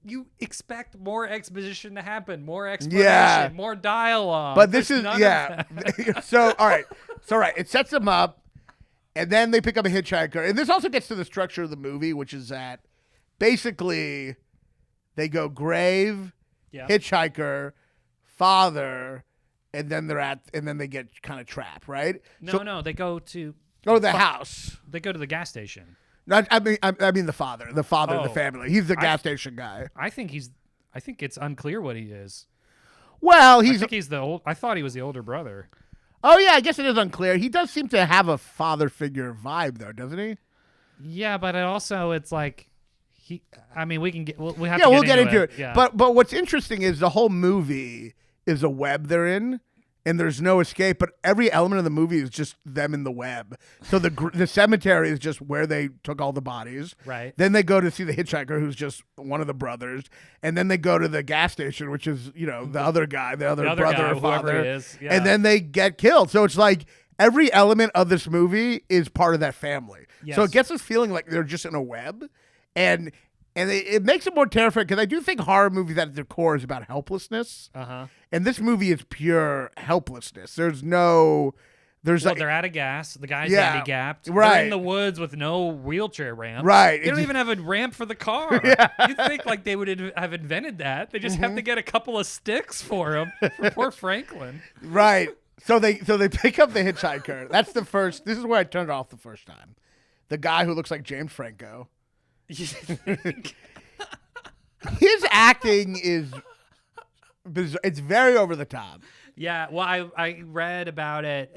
S3: you expect more exposition to happen, more explanation, more dialogue.
S2: But this is, So, all right. It sets them up, and then they pick up a hitchhiker. And this also gets to the structure of the movie, which is that basically they go grave, hitchhiker, father, and then they get kind of trapped, right?
S3: No, they go to
S2: the house.
S3: They go to the gas station.
S2: No, I mean the father of the family. He's the gas station guy.
S3: I think it's unclear what he is.
S2: Well,
S3: I think he's I thought he was the older brother.
S2: Oh yeah, I guess it is unclear. He does seem to have a father figure vibe though, doesn't he?
S3: Yeah, but it's like we can get we'll
S2: get into it. Yeah. But what's interesting is the whole movie is a web they're in. And there's no escape, but every element of the movie is just them in the web. So the cemetery is just where they took all the bodies.
S3: Right.
S2: Then they go to see the hitchhiker, who's just one of the brothers. And then they go to the gas station, which is, the other guy, the other brother
S3: guy,
S2: or father.
S3: Whoever it is. Yeah.
S2: And then they get killed. So it's like every element of this movie is part of that family.
S3: Yes.
S2: So it gets us feeling like they're just in a web. And it makes it more terrifying because I do think horror movies at their core is about helplessness.
S3: Uh-huh.
S2: And this movie is pure helplessness. They're
S3: out of gas. The guy's handicapped.
S2: Right.
S3: They're in the woods with no wheelchair ramp.
S2: Right.
S3: They don't even have a ramp for the car. You'd think like they would have invented that. They just have to get a couple of sticks for him. For poor Franklin.
S2: Right. So they pick up the hitchhiker. This is where I turned it off the first time. The guy who looks like James Franco. His acting is bizarre. It's very over the top.
S3: Yeah, well, I read about it.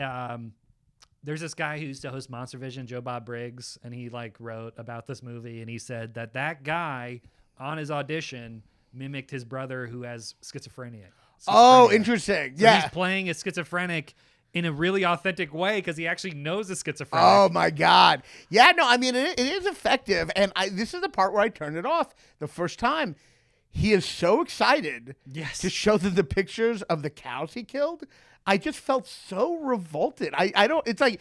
S3: There's this guy who used to host Monster Vision, Joe Bob Briggs, and he wrote about this movie, and he said that guy on his audition mimicked his brother who has schizophrenia.
S2: Oh, interesting.
S3: So he's playing a schizophrenic in a really authentic way because he actually knows a schizophrenic.
S2: Oh my God. Yeah, no, I mean, it is effective. And this is the part where I turned it off the first time. He is so excited to show them the pictures of the cows he killed. I just felt so revolted. It's like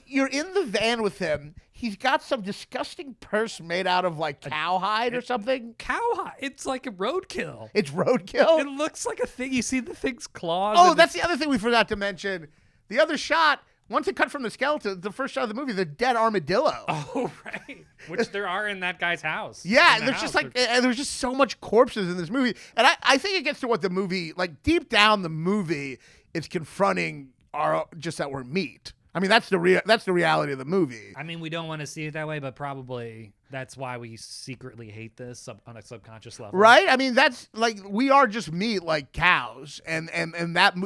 S2: you're in the van with him. He's got some disgusting purse made out of like cowhide or something.
S3: Cowhide? It's like a roadkill.
S2: It's roadkill?
S3: It looks like a thing. You see the thing's claws.
S2: Oh, that's the other thing we forgot to mention. The other shot, once it cut from the skeleton, the first shot of the movie, the dead armadillo.
S3: Oh, right. Which there are in that guy's house.
S2: Yeah, there's just so much corpses in this movie. And I think it gets to what the movie, like deep down the movie is confronting just that we're meat. I mean, that's the reality of the movie.
S3: I mean, we don't want to see it that way, but probably that's why we secretly hate this on a subconscious level.
S2: Right? I mean, that's like, we are just meat like cows. And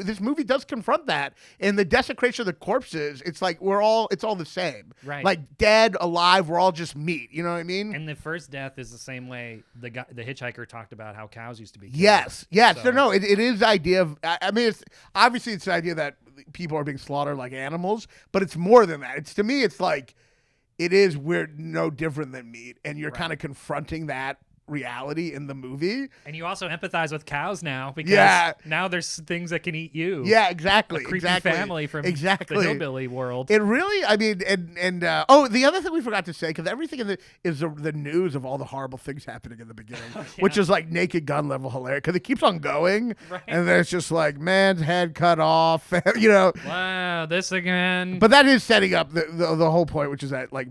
S2: this movie does confront that. And the desecration of the corpses, it's like it's all the same.
S3: Right.
S2: Like dead, alive, we're all just meat. You know what I mean?
S3: And the first death is the same way the hitchhiker talked about how cows used to be killed.
S2: Yes. So, no, it is the idea of, I mean, it's obviously it's the idea that people are being slaughtered like animals, but it's more than that. To me, it's like, we're no different than meat, and you're kind of confronting that reality in the movie.
S3: And you also empathize with cows now, because now there's things that can eat you.
S2: Yeah, exactly.
S3: A creepy family from the hillbilly world.
S2: It really, I mean, the other thing we forgot to say, because everything is the news of all the horrible things happening in the beginning, which is like Naked Gun level hilarious, because it keeps on going, and then it's just like, man's head cut off, you know.
S3: Wow, this again.
S2: But that is setting up the whole point, which is that, like,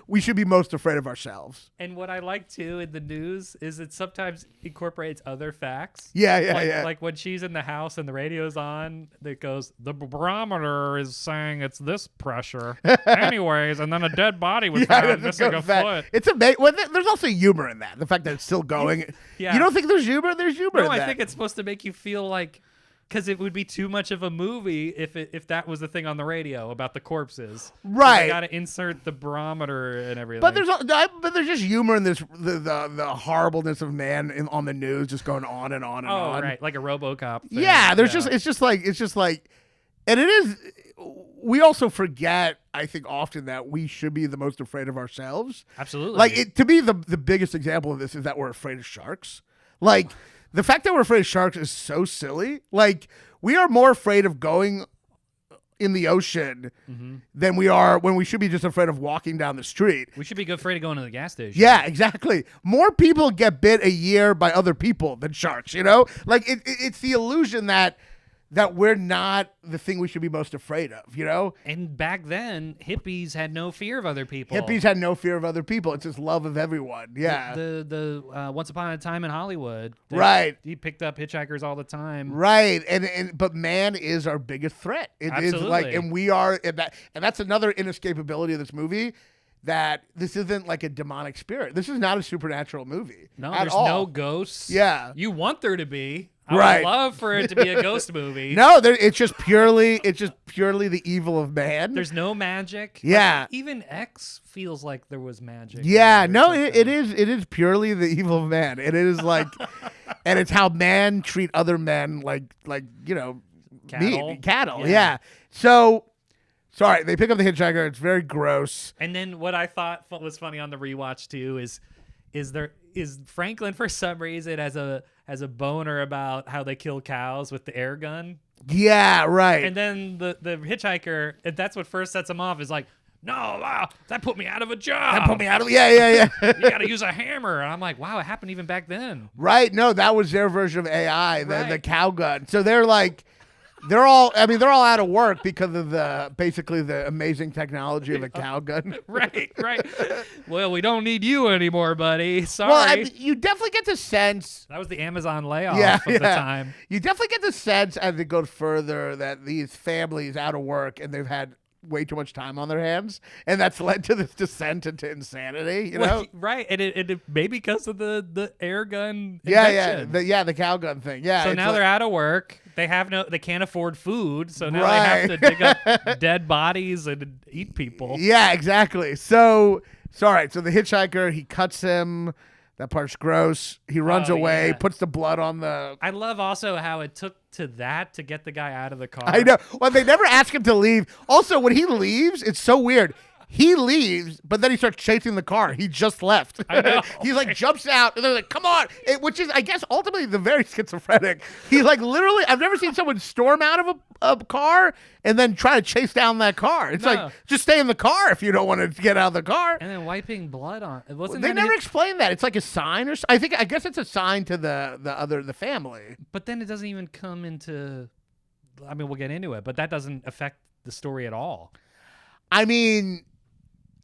S2: we should be most afraid of ourselves.
S3: And what I like too in the news is it sometimes incorporates other facts.
S2: Like
S3: when she's in the house and the radio's on, it goes, the barometer is saying it's this pressure. Anyways, and then a dead body was found missing a foot.
S2: It's amazing. Well, there's also humor in that. The fact that it's still going. You don't think there's humor? There's humor in that.
S3: No, I think it's supposed to make you feel like, because it would be too much of a movie if that was the thing on the radio about the corpses.
S2: Right.
S3: You got to insert the barometer and everything.
S2: But there's just humor in this, the horribleness of man on the news, just going on and on and on.
S3: Oh, right, like a RoboCop thing.
S2: Yeah, it's just like, and it is. We also forget, I think, often that we should be the most afraid of ourselves.
S3: Absolutely.
S2: Like, to me, the biggest example of this is that we're afraid of sharks. Like. The fact that we're afraid of sharks is so silly. Like, we are more afraid of going in the ocean than we are when we should be just afraid of walking down the street.
S3: We should be afraid of going to the gas station.
S2: Yeah, exactly. More people get bit a year by other people than sharks, you know? Like, it's the illusion that we're not the thing we should be most afraid of, you know?
S3: And back then, hippies had no fear of other people.
S2: Hippies had no fear of other people. It's just love of everyone. Yeah.
S3: The Once Upon a Time in Hollywood.
S2: Right.
S3: He picked up hitchhikers all the time.
S2: Right. But man is our biggest threat. It
S3: Absolutely.
S2: is like, and we are, and that's another inescapability of this movie, that this isn't like a demonic spirit. This is not a supernatural movie.
S3: No,
S2: there's
S3: no ghosts.
S2: Yeah.
S3: You want there to be. I
S2: Right.
S3: would love for it to be a ghost movie.
S2: No, it's just purely the evil of man.
S3: There's no magic.
S2: Yeah.
S3: Like, even X feels like there was magic.
S2: Yeah, no, it is purely the evil of man. It is like, and it's how man treat other men like you know, cattle. Yeah. So, sorry, they pick up the hitchhiker. It's very gross.
S3: And then what I thought was funny on the rewatch too is Franklin, for some reason, has a boner about how they kill cows with the air gun.
S2: Yeah, right.
S3: And then the hitchhiker, and that's what first sets him off, is like, no, wow, that put me out of a job.
S2: Yeah.
S3: You got to use a hammer. And I'm like, wow, it happened even back then.
S2: Right. No, that was their version of AI, the cow gun. So they're like, they're all out of work because of basically the amazing technology of a cow gun.
S3: Right. Well, we don't need you anymore, buddy. Sorry.
S2: Well, you definitely get the sense.
S3: That was the Amazon layoff of the time.
S2: You definitely get the sense as it goes further that these families out of work and they've had way too much time on their hands, and that's led to this descent into insanity, you know?
S3: Right, and it maybe because of the air gun
S2: invention. The cow gun thing. Yeah.
S3: So now they're out of work. They can't afford food, so now they have to dig up dead bodies and eat people.
S2: Yeah, exactly. So the hitchhiker, he cuts him. That part's gross. He runs away, puts the blood on the...
S3: I love also how it took to that to get the guy out of the car.
S2: I know. Well, they never ask him to leave. Also, when he leaves, it's so weird. He leaves, but then he starts chasing the car. He just left.
S3: I know.
S2: He like jumps out, and they're like, "Come on!" Which is, I guess, ultimately the very schizophrenic. He's like, literally, I've never seen someone storm out of a car and then try to chase down that car. It's like, just stay in the car if you don't want to get out of the car.
S3: And then wiping blood on.
S2: They never explain that. It's like a sign, or I guess it's a sign to the family.
S3: But then it doesn't even come into. I mean, we'll get into it, but that doesn't affect the story at all.
S2: I mean,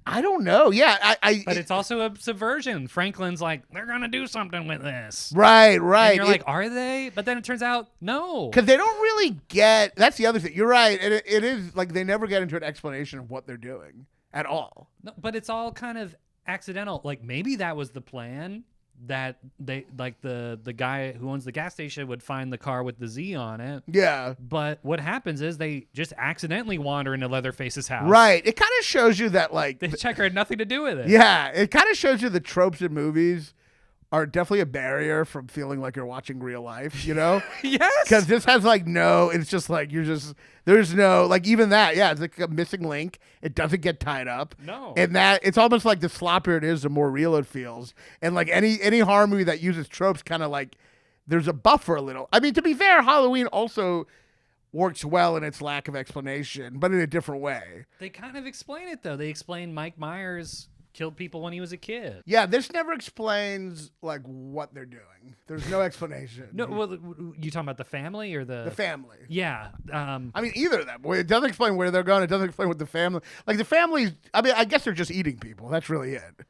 S2: I don't know. Yeah,
S3: But it's also a subversion. Franklin's like, they're gonna do something with this.
S2: right.
S3: And you're like, are they? But then it turns out, no.
S2: Because they don't really get. That's the other thing. You're right. It is like they never get into an explanation of what they're doing at all.
S3: No, but it's all kind of accidental. Like maybe that was the plan, that they like the guy who owns the gas station would find the car with the Z on it.
S2: Yeah.
S3: But what happens is they just accidentally wander into Leatherface's house.
S2: Right. It kind of shows you that like
S3: The hitchhiker had nothing to do with it.
S2: yeah, it kind of shows you the tropes in movies are definitely a barrier from feeling like you're watching real life, you know?
S3: Yes.
S2: Because this has like no, it's just like there's no, like even that, yeah, it's like a missing link. It doesn't get tied up.
S3: No.
S2: And that, it's almost like the sloppier it is, the more real it feels. And like any horror movie that uses tropes kind of like, there's a buffer a little. I mean, to be fair, Halloween also works well in its lack of explanation, but in a different way.
S3: They kind of explain it, though. They explain Mike Myers killed people when he was a kid.
S2: Yeah, this never explains like what they're doing. There's no explanation.
S3: No, well, you talking about the family or the
S2: family.
S3: Yeah.
S2: I mean, either of them. It doesn't explain where they're going. It doesn't explain what the family. Like the families. I mean, I guess they're just eating people. That's really it.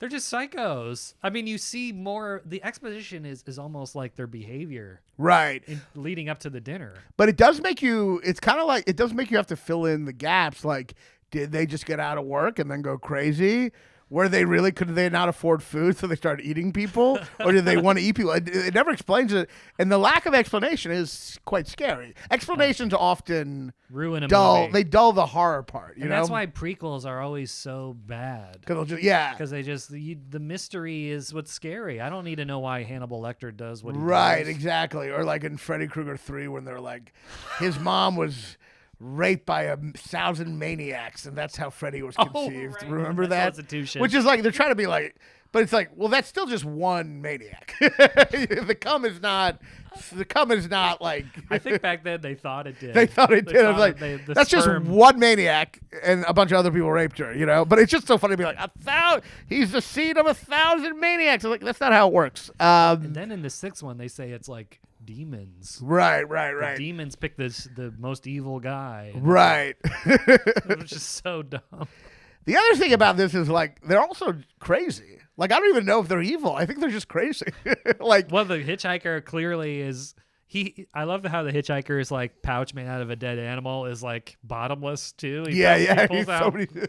S3: They're just psychos. I mean, you see more. The exposition is almost like their behavior,
S2: Right.
S3: leading up to the dinner.
S2: But it does make you. It's kind of like it does make you have to fill in the gaps. Like, did they just get out of work and then go crazy? Were they really, could they not afford food, so they started eating people? Or did they want to eat people? It never explains it. And the lack of explanation is quite scary. Explanations often
S3: Ruin a
S2: dull.
S3: movie.
S2: They dull the horror part, you
S3: And
S2: know?
S3: that's why prequels are always so bad.
S2: Because they
S3: Because the mystery is what's scary. I don't need to know why Hannibal Lecter does what he
S2: right,
S3: does.
S2: exactly. Or like in Freddy Krueger 3 when they're like, his mom was raped by 1,000 maniacs, and that's how Freddy was conceived.
S3: Right.
S2: Remember
S3: The
S2: that?
S3: Constitution.
S2: Which is like, they're trying to be like, but it's like, well, that's still just one maniac. The cum is not like.
S3: I think back then they thought it did.
S2: They thought it did. I was like,
S3: the
S2: that's
S3: sperm-
S2: just one maniac, and a bunch of other people raped her, you know? But it's just so funny to be like, he's the seed of 1,000 maniacs. I'm like, that's not how it works.
S3: And then in the sixth one, they say it's like demons.
S2: Right.
S3: The demons pick the most evil guy.
S2: Right.
S3: Which is so dumb.
S2: The other thing about this is like they're also crazy. Like I don't even know if they're evil. I think they're just crazy. Like
S3: Well, the hitchhiker clearly is. I love how the hitchhiker's like pouch made out of a dead animal is like bottomless too. He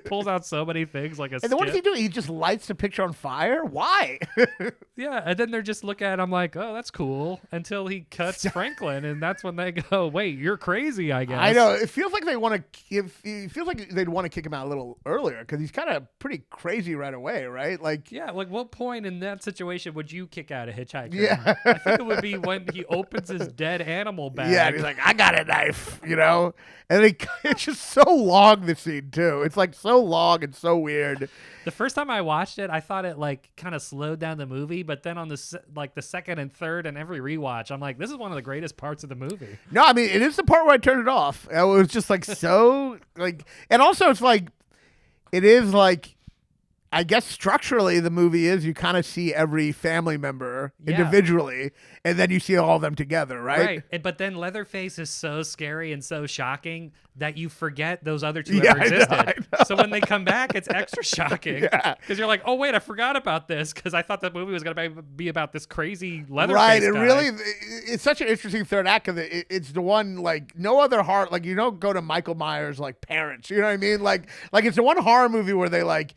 S3: pulls out so many things like a.
S2: And then what does he do? He just lights the picture on fire. Why?
S3: Yeah, and then they're just looking at him like, oh, that's cool. Until he cuts Franklin, and that's when they go, wait, you're crazy, I guess.
S2: I know. It feels like they want to. It feels like they'd want to kick him out a little earlier because he's kind of pretty crazy right away, right? Like
S3: Yeah, like what point in that situation would you kick out a hitchhiker?
S2: Yeah.
S3: I think it would be when he opens his dead animal bag.
S2: Yeah, and he's like, I got a knife, you know? And it's just so long, the scene, too. It's like so long and so weird.
S3: The first time I watched it, I thought it like kind of slowed down the movie, but then on the second and third and every rewatch, I'm like, this is one of the greatest parts of the movie.
S2: No, I mean, it is the part where I turned it off. It was just like so, like, and also it's like, it is like, I guess structurally the movie is you kind of see every family member individually, and then you see all of them together, right?
S3: Right. But then Leatherface is so scary and so shocking that you forget those other two ever existed.
S2: I know.
S3: So when they come back, it's extra shocking.
S2: Yeah.
S3: Because you're like, oh, wait, I forgot about this because I thought that movie was going to be about this crazy Leatherface
S2: Right,
S3: guy.
S2: and really, it's such an interesting third act because it's the one, like, no other horror, like, you don't go to Michael Myers, like, parents, you know what I mean? Like it's the one horror movie where they, like,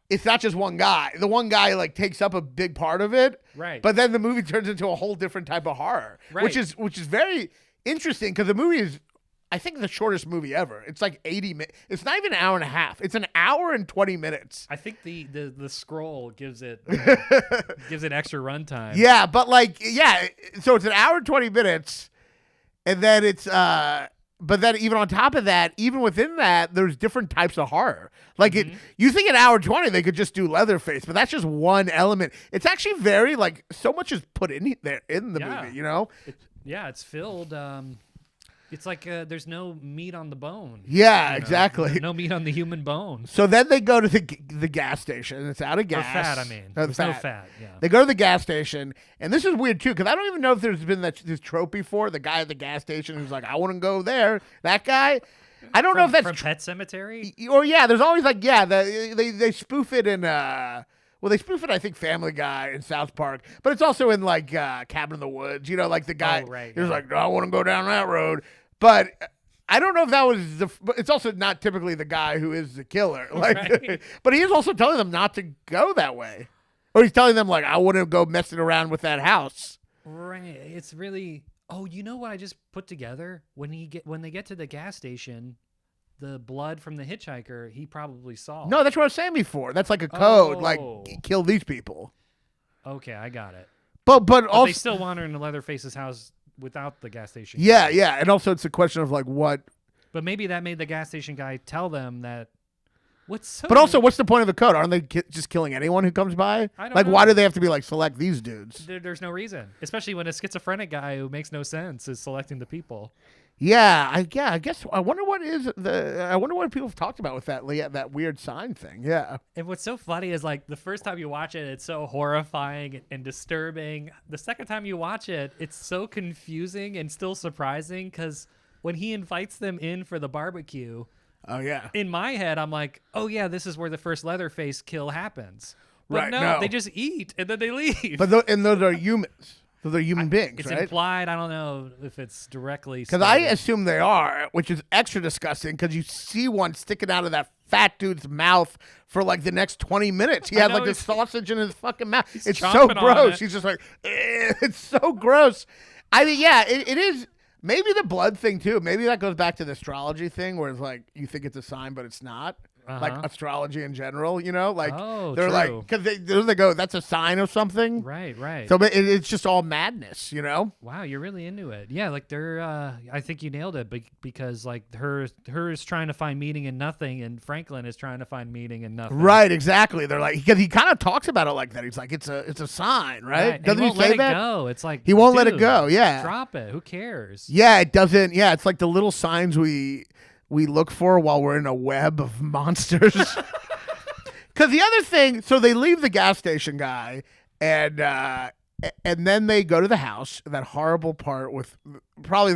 S2: it's not just one guy. The one guy like takes up a big part of it.
S3: Right.
S2: But then the movie turns into a whole different type of horror.
S3: Right.
S2: Which is very interesting because the movie is, I think, the shortest movie ever. It's like 80 minutes. It's not even an hour and a half. It's an hour and 20 minutes.
S3: I think the scroll gives it extra runtime.
S2: Yeah, but like, yeah. So it's an hour and 20 minutes. And then it's, but then even on top of that, even within that, there's different types of horror. Like you think an hour 20, they could just do Leatherface, but that's just one element. It's actually very like so much is put in there in the movie, you know?
S3: It's filled. It's like there's no meat on the bone.
S2: Yeah,
S3: you know?
S2: exactly.
S3: There's no meat on the human bone.
S2: So then they go to the gas station. It's out of gas.
S3: Or fat, I mean. There's no fat, yeah.
S2: They go to the gas station, and this is weird, too, because I don't even know if there's been this trope before, the guy at the gas station who's like, I want to go there, that guy. I don't know if that's
S3: from Pet Cemetery.
S2: or there's always like they spoof it in well, they spoof it, I think, Family Guy and South Park, but it's also in like Cabin in the Woods. You know, like the guy is like, no, I want to go down that road, but I don't know if that was but it's also not typically the guy who is the killer. Like, right. But he is also telling them not to go that way, or he's telling them like, I wouldn't go messing around with that house.
S3: Right. It's really. Oh, you know what I just put together? When they get to the gas station, the blood from the hitchhiker, he probably saw.
S2: No, that's what I was saying before. That's like a code, like kill these people.
S3: Okay, I got it.
S2: But also
S3: they still wander into Leatherface's house without the gas station.
S2: Yeah, and also it's a question of like what.
S3: But maybe that made the gas station guy tell them that.
S2: But also, what's the point of the code? Aren't they just killing anyone who comes by?
S3: I don't
S2: like,
S3: know.
S2: why do they have to be like select these dudes?
S3: There's no reason, especially when a schizophrenic guy who makes no sense is selecting the people.
S2: Yeah, I guess I wonder what people have talked about with that weird sign thing. Yeah.
S3: And what's so funny is like the first time you watch it, it's so horrifying and disturbing. The second time you watch it, it's so confusing and still surprising because when he invites them in for the barbecue.
S2: Oh, yeah.
S3: In my head, I'm like, oh, yeah, this is where the first Leatherface kill happens. But
S2: right,
S3: no, they just eat and then they leave.
S2: But those are humans. Those are human beings,
S3: it's
S2: right?
S3: It's implied. I don't know if it's directly
S2: because I assume they are, which is extra disgusting because you see one sticking out of that fat dude's mouth for like the next 20 minutes. He has like this sausage in his fucking mouth. It's so gross. He's just like, it's so gross. I mean, yeah, it is. Maybe the blood thing, too. Maybe that goes back to the astrology thing where it's like you think it's a sign, but it's not. Like astrology in general, you know? Like they're like, because they go, that's a sign of something.
S3: Right.
S2: So it's just all madness, you know?
S3: Wow, you're really into it. Yeah, like they're, I think you nailed it because like her is trying to find meaning in nothing and Franklin is trying to find meaning in nothing.
S2: Right, exactly. They're like, because he kind of talks about it like that. He's like, it's a sign, right?
S3: Doesn't he say that? Go. It's like,
S2: he won't let it go. Yeah.
S3: Drop it. Who cares?
S2: Yeah, it doesn't. Yeah, it's like the little signs we look for while we're in a web of monsters. Because the other thing, so they leave the gas station guy, and then they go to the house. That horrible part with probably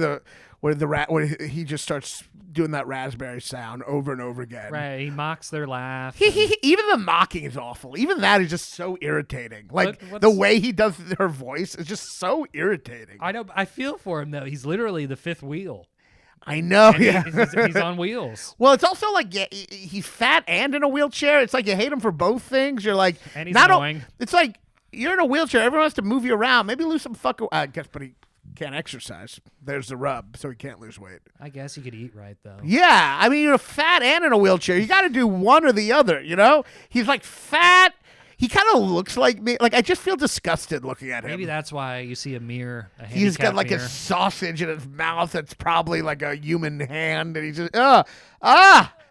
S2: where he just starts doing that raspberry sound over and over again.
S3: Right, he mocks their laugh.
S2: Even the mocking is awful. Even that is just so irritating. Like the way he does her voice is just so irritating.
S3: I know. I feel for him though. He's literally the fifth wheel.
S2: I know.
S3: And
S2: yeah,
S3: he's on wheels.
S2: Well, it's also like he's fat and in a wheelchair. It's like you hate him for both things. You're like,
S3: and he's annoying.
S2: It's like you're in a wheelchair. Everyone has to move you around. Maybe lose some I guess, but he can't exercise. There's the rub, so he can't lose weight.
S3: I guess he could eat right though.
S2: Yeah, I mean, you're fat and in a wheelchair. You got to do one or the other. You know, he's like fat. He kind of looks like me. Like I just feel disgusted looking at him.
S3: Maybe that's why you see a mirror.
S2: He's got like a sausage in his mouth that's probably like a human hand, and he's just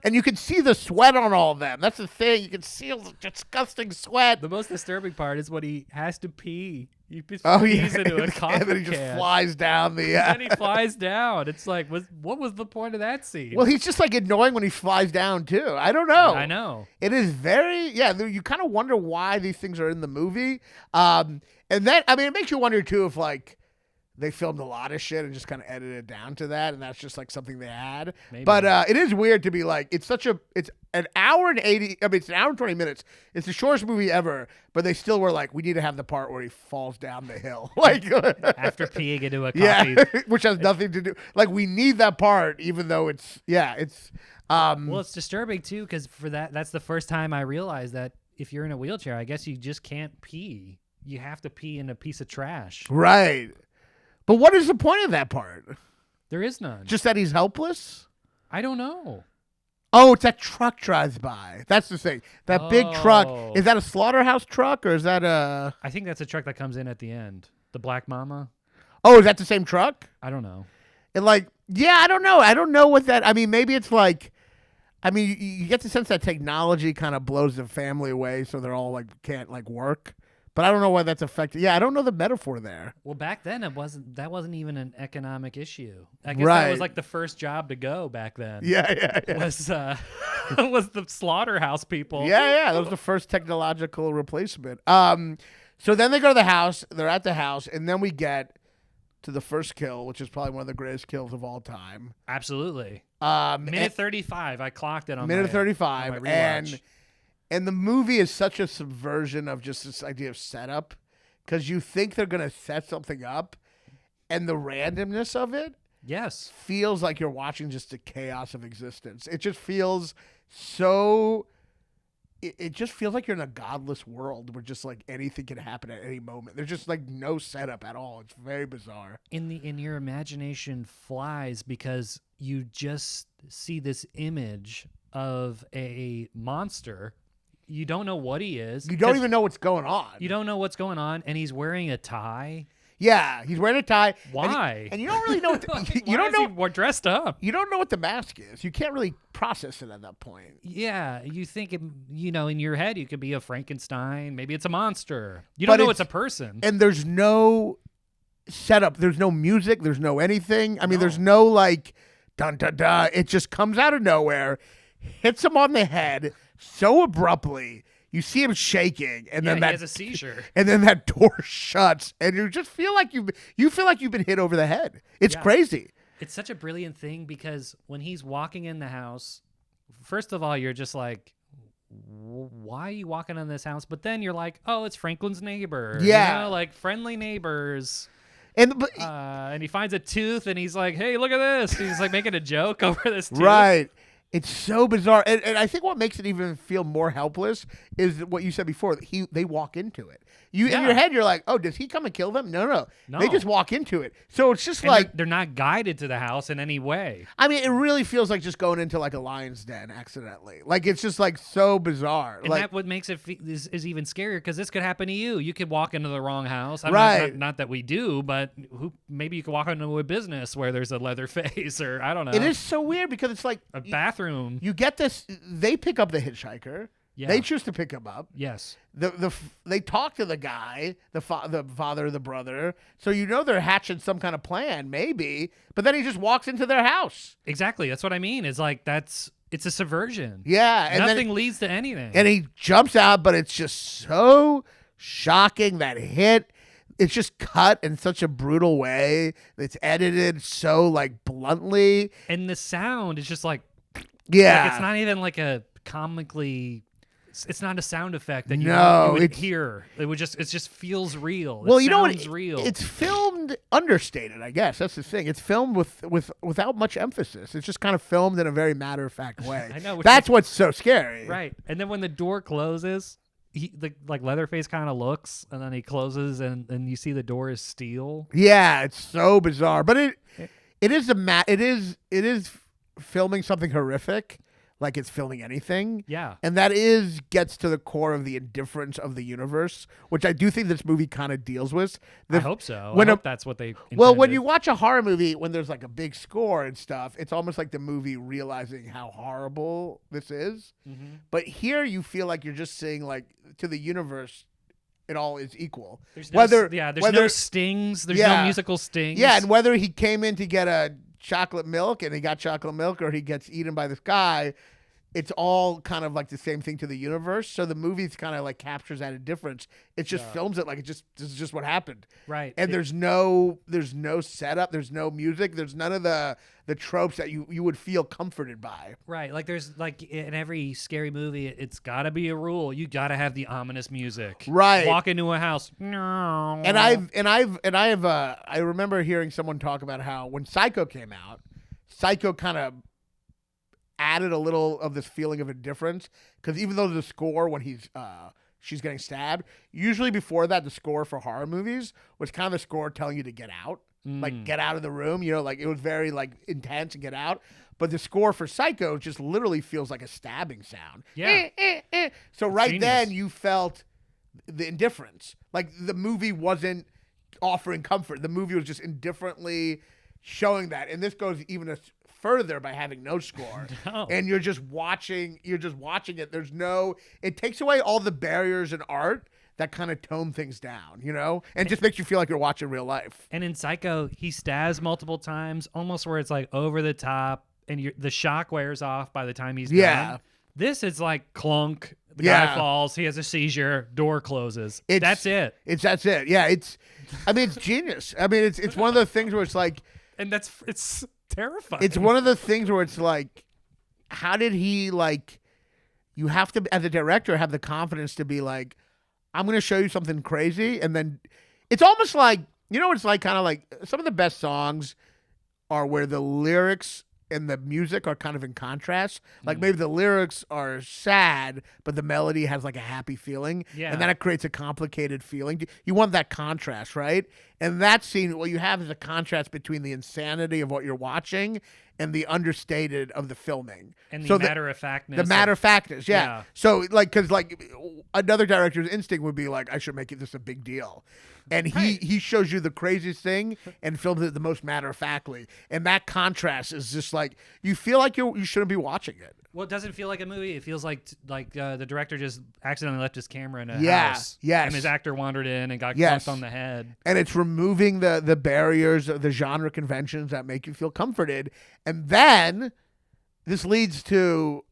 S2: and you can see the sweat on all of them. That's the thing. You can see the disgusting sweat.
S3: The most disturbing part is when he has to pee. He pees into a coffee
S2: and then he just flies down the.
S3: And he flies down. It's like, what was the point of that scene?
S2: Well, he's just like annoying when he flies down too. I don't know.
S3: I know.
S2: It is very You kind of wonder why these things are in the movie, and then it makes you wonder too if like they filmed a lot of shit and just kind of edited it down to that, and that's just like something they had. Maybe. But it is weird to be like, it's an hour and 80. I mean, it's an hour and 20 minutes. It's the shortest movie ever, but they still were like, we need to have the part where he falls down the hill, like
S3: after peeing into a coffee,
S2: which has nothing to do. Like we need that part, even though it's.
S3: Well, it's disturbing too because that's the first time I realized that if you're in a wheelchair, I guess you just can't pee. You have to pee in a piece of trash.
S2: Right. But what is the point of that part?
S3: There is none.
S2: Just that he's helpless?
S3: I don't know.
S2: Oh, it's that truck drives by. That's the thing. That big truck. Is that a slaughterhouse truck or is that a...
S3: I think that's a truck that comes in at the end. The Black Mama.
S2: Oh, is that the same truck?
S3: I don't know.
S2: I don't know. I don't know what that... I mean, maybe it's like... I mean, you get the sense that technology kind of blows the family away so they're all like can't like work. But I don't know why that's affected. Yeah, I don't know the metaphor there.
S3: Well, back then that wasn't even an economic issue. I guess that was like the first job to go back then.
S2: Yeah.
S3: Was the slaughterhouse people.
S2: Yeah. That was the first technological replacement. So then they go to the house. They're at the house, and then we get to the first kill, which is probably one of the greatest kills of all time.
S3: Absolutely. Minute 35. I clocked it on
S2: minute
S3: my,
S2: 35,
S3: on my rewatch.
S2: and the movie is such a subversion of just this idea of setup, because you think they're gonna set something up, and the randomness of it
S3: Yes.
S2: feels like you're watching just the chaos of existence. It just feels so. It just feels like you're in a godless world where just like anything can happen at any moment. There's just like no setup at all. It's very bizarre.
S3: In your imagination flies because you just see this image of a monster. You don't know what he is.
S2: You don't even know what's going on.
S3: You don't know what's going on, and he's wearing a tie.
S2: Yeah, he's wearing a tie.
S3: Why?
S2: And you don't really know what you
S3: Why
S2: don't
S3: is
S2: know.
S3: he dressed up?
S2: You don't know what the mask is. You can't really process it at that point.
S3: Yeah, you think in your head you could be a Frankenstein. Maybe it's a monster. You don't know it's a person.
S2: And there's no setup. There's no music. There's no anything. I mean, there's no like dun dun dun. It just comes out of nowhere, hits him on the head so abruptly. You see him shaking, and then
S3: he
S2: that
S3: has a seizure.
S2: and then that door shuts, and you just feel like you've been hit over the head. It's crazy.
S3: It's such a brilliant thing because when he's walking in the house, first of all, you're just like, why are you walking in this house? But then you're like, oh, it's Franklin's neighbor.
S2: Yeah.
S3: Like friendly neighbors.
S2: And
S3: he finds a tooth and he's like, hey, look at this. He's like making a joke over this tooth.
S2: Right. It's so bizarre. And I think what makes it even feel more helpless is what you said before. They walk into it. In your head, you're like, oh, does he come and kill them? No. They just walk into it. So it's just like
S3: they're not guided to the house in any way.
S2: I mean, it really feels like just going into like a lion's den accidentally. Like it's just like so bizarre.
S3: And that what makes it is even scarier because this could happen to you. You could walk into the wrong house.
S2: Right.
S3: Not that we do, but maybe you could walk into a business where there's a leather face or I don't know.
S2: It is so weird because it's like
S3: a bathroom.
S2: You get this. They pick up the hitchhiker.
S3: Yeah.
S2: They choose to pick him up.
S3: Yes.
S2: They talk to the guy, the father, the brother. So you know they're hatching some kind of plan, maybe. But then he just walks into their house.
S3: Exactly. That's what I mean. It's like it's a subversion.
S2: Yeah. And
S3: nothing leads to anything.
S2: And he jumps out, but it's just so shocking that hit. It's just cut in such a brutal way. It's edited so like bluntly.
S3: And the sound is just like,
S2: yeah.
S3: Like it's not even like a comically. It's not a sound effect that you would hear. It just feels real.
S2: Well, you know what?
S3: Real.
S2: It's filmed understated, I guess. That's the thing. It's filmed without much emphasis. It's just kind of filmed in a very matter-of-fact way.
S3: I know.
S2: That's what's so scary.
S3: Right. And then when the door closes, like Leatherface kind of looks, and then he closes, and you see the door is steel.
S2: Yeah, it's so bizarre. But it is filming something horrific. Like it's filming anything.
S3: Yeah.
S2: And that gets to the core of the indifference of the universe, which I do think this movie kind of deals with.
S3: I hope so. I hope that's what they intended.
S2: Well, when you watch a horror movie, when there's like a big score and stuff, it's almost like the movie realizing how horrible this is. Mm-hmm. But here you feel like you're just saying like to the universe, it all is equal.
S3: There's no stings. There's no musical stings.
S2: Yeah, and whether he came in to get a chocolate milk and he got chocolate milk or he gets eaten by this guy, it's all kind of like the same thing to the universe. So the movie's kind of like captures that indifference. It just films it like this is just what happened.
S3: Right.
S2: And there's no setup, there's no music, there's none of the tropes that you would feel comforted by.
S3: Right. Like there's like in every scary movie, it's got to be a rule. You got to have the ominous music.
S2: Right.
S3: Walk into a house. No.
S2: And I remember hearing someone talk about how when Psycho came out, Psycho kind of added a little of this feeling of indifference because even though the score when she's getting stabbed, usually before that the score for horror movies was kind of the score telling you to get out, like get out of the room, like it was very like intense and get out. But the score for Psycho just literally feels like a stabbing sound.
S3: Yeah.
S2: So right
S3: Genius.
S2: then you felt the indifference, like the movie wasn't offering comfort. The movie was just indifferently showing that, and this goes even further by having no score.
S3: No.
S2: And you're just watching it. It takes away all the barriers in art that kind of tone things down, and just makes you feel like you're watching real life.
S3: And in Psycho, he stabs multiple times, almost where it's like over the top, and the shock wears off by the time he's done. This is like clunk. The guy falls. He has a seizure. Door closes. That's it.
S2: That's it. Yeah. It's genius. I mean, it's one of those things where it's like,
S3: and it's terrifying.
S2: It's one of the things where it's like, how did he like? You have to, as a director, have the confidence to be like, I'm going to show you something crazy, and then it's almost like, you know, it's like kind of like some of the best songs are where the lyrics and the music are kind of in contrast. Like maybe the lyrics are sad, but the melody has like a happy feeling.
S3: Yeah.
S2: And then it creates a complicated feeling. You want that contrast, right? And that scene, what you have is a contrast between the insanity of what you're watching and the understated of the filming.
S3: And the
S2: So
S3: matter-of-factness.
S2: The matter-of-factness, yeah.
S3: Yeah.
S2: So, like, because, like, another director's instinct would be like, I should make this a big deal. And he shows you the craziest thing and films it the most matter-of-factly. And that contrast is just like, you feel like you shouldn't be watching it.
S3: Well, it doesn't feel like a movie. It feels like the director just accidentally left his camera in a
S2: Yeah,
S3: house.
S2: yes.
S3: And his actor wandered in and got
S2: Yes.
S3: clunked on the head.
S2: And it's removing the barriers, the genre conventions that make you feel comforted. And then this leads to,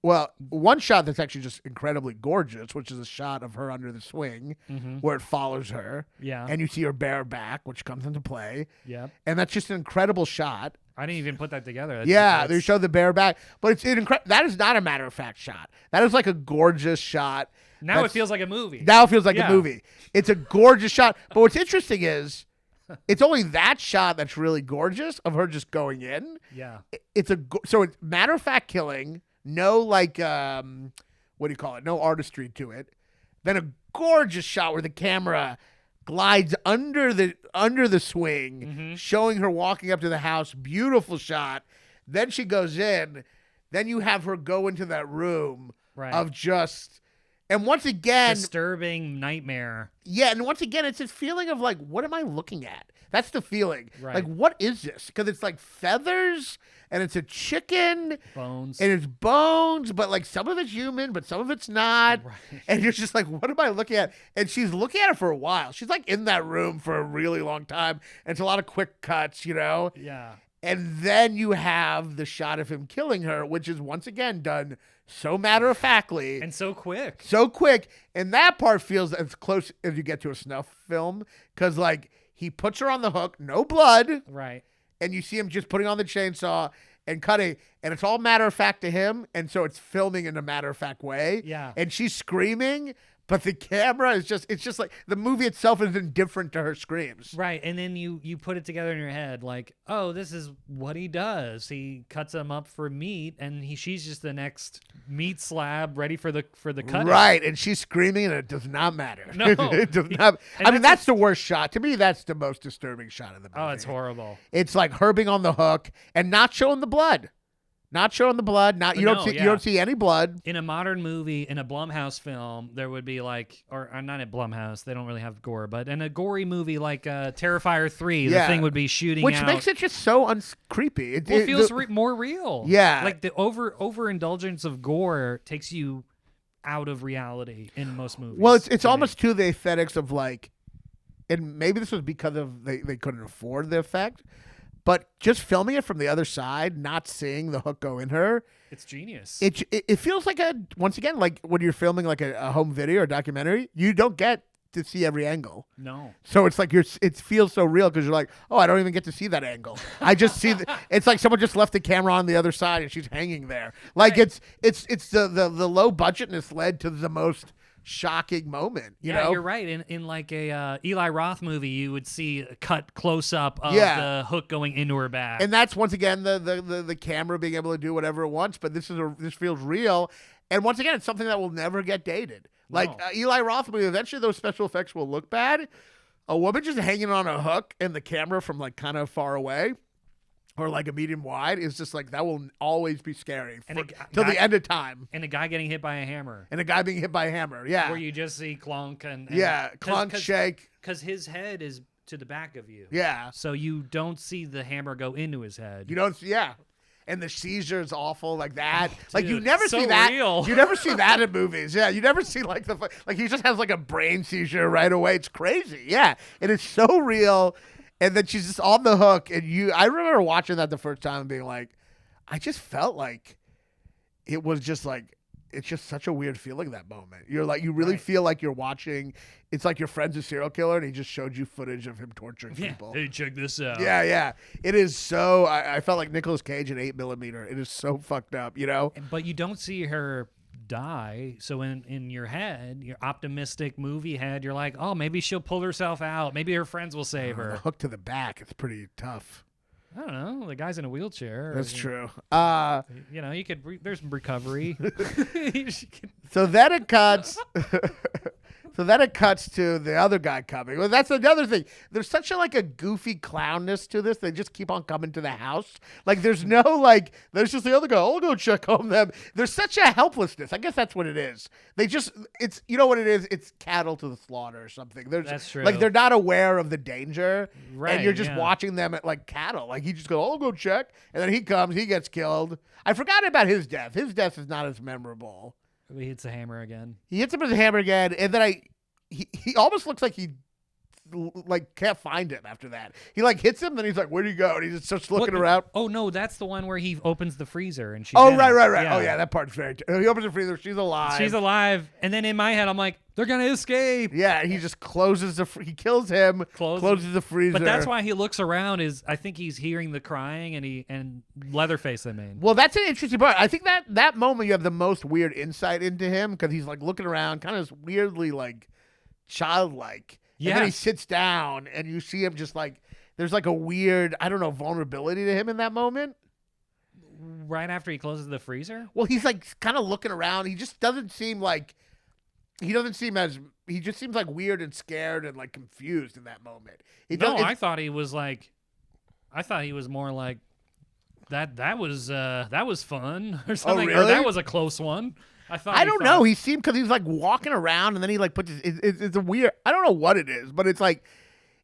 S2: well, one shot that's actually just incredibly gorgeous, which is a shot of her under the swing where it follows her.
S3: Yeah.
S2: And you see her bare back, which comes into play.
S3: Yep.
S2: And that's just an incredible shot.
S3: I didn't even put that together.
S2: They show the bare back. But that is not a matter-of-fact shot. That is like a gorgeous shot.
S3: Now it feels like a movie.
S2: Now it feels like
S3: Yeah.
S2: a movie. It's a gorgeous shot. But what's interesting is it's only that shot that's really gorgeous of her just going in.
S3: Yeah.
S2: It's so it's matter-of-fact killing. No, like, what do you call it? No artistry to it. Then a gorgeous shot where the camera glides under the swing, showing her walking up to the house. Beautiful shot. Then she goes in. Then you have her go into that room of just, and once again,
S3: disturbing nightmare.
S2: Yeah, and once again, it's this feeling of like, what am I looking at? That's the feeling.
S3: Right.
S2: Like, what is this? Because it's like feathers, and it's a chicken,
S3: Bones.
S2: and it's bones, but like some of it's human, but some of it's not.
S3: Right.
S2: And you're just like, what am I looking at? And she's looking at it for a while. She's like in that room for a really long time. And it's a lot of quick cuts, you know?
S3: Yeah.
S2: And then you have the shot of him killing her, which is once again done so matter-of-factly.
S3: And so quick.
S2: So quick. And that part feels as close as you get to a snuff film. Because, like, he puts her on the hook, no blood.
S3: Right.
S2: And you see him just putting on the chainsaw and cutting. And it's all matter-of-fact to him. And so it's filming in a matter-of-fact way.
S3: Yeah.
S2: And she's screaming. But the camera is it's just like the movie itself is indifferent to her screams.
S3: Right. And then you put it together in your head like, oh, this is what he does. He cuts them up for meat and she's just the next meat slab ready for the cutting.
S2: Right. And she's screaming and it does not matter.
S3: No.
S2: It does not. I mean,
S3: that's
S2: that's the worst shot. To me, that's the most disturbing shot of the movie.
S3: Oh, it's horrible.
S2: It's like her being on the hook and not showing the blood. Not showing the blood. You don't see any blood.
S3: In a modern movie, in a Blumhouse film, there would be like, or not at Blumhouse, they don't really have gore, but in a gory movie like Terrifier 3, the thing would be shooting
S2: which
S3: out.
S2: makes it just so creepy.
S3: It feels more real.
S2: Yeah.
S3: Like the overindulgence of gore takes you out of reality in most movies.
S2: Well, it's almost to the aesthetics of like, and maybe this was because of they couldn't afford the effect, but just filming it from the other side, not seeing the hook go in her,
S3: it's genius.
S2: It feels like once again, like when you're filming like a home video or documentary, you don't get to see every angle.
S3: No.
S2: So it's like it feels so real because you're like, oh, I don't even get to see that angle. I just see it's like someone just left the camera on the other side and she's hanging there. Like
S3: Right.
S2: it's the low budgetness led to the most shocking moment. You know?
S3: You're right. In like a Eli Roth movie, you would see a cut close up of
S2: Yeah.
S3: the hook going into her back.
S2: And that's once again the camera being able to do whatever it wants. But this feels real. And once again, it's something that will never get dated. Like
S3: No.
S2: Eli Roth movie, eventually those special effects will look bad. A woman just hanging on a hook and the camera from like kind of far away or like a medium wide is just like that will always be scary till the end of time.
S3: And a guy getting hit by a hammer.
S2: And a guy being hit by a hammer. Yeah.
S3: Where you just see clunk and
S2: clunk, shake.
S3: Because his head is to the back of you.
S2: Yeah.
S3: So you don't see the hammer go into his head.
S2: You don't. Yeah. And the seizure is awful like that. Like you
S3: dude,
S2: never
S3: so
S2: see that.
S3: real.
S2: You never see that in movies. Yeah. You never see like he just has like a brain seizure right away. It's crazy. Yeah. And it's so real. And then she's just on the hook. And I remember watching that the first time and being like, I just felt like it was just like it's just such a weird feeling that moment. You're like, you really
S3: Right.
S2: feel like you're watching. It's like your friend's a serial killer, and he just showed you footage of him torturing people.
S3: Hey, check this out.
S2: Yeah. It is so. I felt like Nicolas Cage in 8mm. It is so fucked up, you know.
S3: But you don't see her die. So in your head, your optimistic movie head, you're like, oh, maybe she'll pull herself out. Maybe her friends will save
S2: The
S3: her.
S2: hook to the back. It's pretty tough.
S3: I don't know. The guy's in a wheelchair.
S2: That's true.
S3: You know, you could. There's recovery.
S2: So then it cuts. So then it cuts to the other guy coming. Well, that's another thing. There's such a goofy clownness to this. They just keep on coming to the house. Like there's no there's just the other guy. I'll go check on them. There's such a helplessness. I guess that's what it is. It's you know what it is? It's cattle to the slaughter or something.
S3: That's true.
S2: Like they're not aware of the danger.
S3: Right,
S2: And you're just
S3: yeah.
S2: watching them at like cattle. Like he just goes, I'll go check. And then he comes, he gets killed. I forgot about his death. His death is not as memorable.
S3: He hits a hammer again.
S2: He hits him with a hammer again, and then he almost looks like he can't find him after that. He hits him, then he's like, "Where'd he go?" And he just starts looking around.
S3: Oh no, that's the one where he opens the freezer and she's
S2: Oh
S3: in
S2: right.
S3: it.
S2: Oh yeah, that part's very. He opens the freezer. She's alive.
S3: She's alive, and then in my head, I'm like, they're gonna escape.
S2: Yeah, he just closes he kills him. Closes the freezer.
S3: But that's why he looks around. I think he's hearing the crying and Leatherface. I mean,
S2: Well, that's an interesting part. I think that moment you have the most weird insight into him because he's looking around, kind of weirdly childlike. And then he
S3: Yes.
S2: sits down, and you see him just there's a weird, I don't know, vulnerability to him in that moment.
S3: right after he closes the freezer.
S2: Well, he's kind of looking around. He just doesn't seem he just seems weird and scared and confused in that moment.
S3: I thought he was more like that was fun or something. Or
S2: really?
S3: that was a close one.
S2: I don't know. He seemed because he's walking around and then he puts it's a weird. I don't know what it is, but it's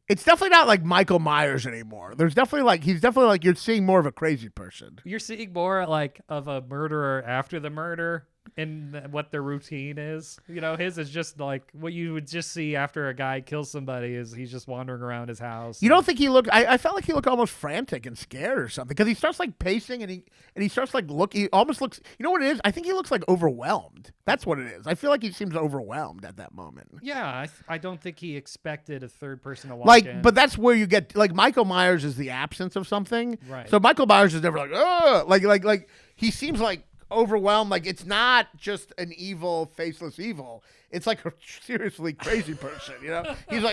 S2: it's definitely not Michael Myers anymore. There's definitely he's definitely you're seeing more of a crazy person.
S3: You're seeing more of a murderer after the murder and what their routine is. You know, his is just what you would just see after a guy kills somebody is he's just wandering around his house.
S2: You don't think he looked? I felt like he looked almost frantic and scared or something because he starts pacing and he starts looking. He almost looks. You know what it is? I think he looks overwhelmed. That's what it is. I feel like he seems overwhelmed at that moment.
S3: Yeah, I don't think he expected a third person to walk in.
S2: But that's where you get Michael Myers is the absence of something.
S3: Right.
S2: So Michael Myers is never like he seems overwhelmed. It's not just an evil, faceless evil. It's a seriously crazy person. You know, he's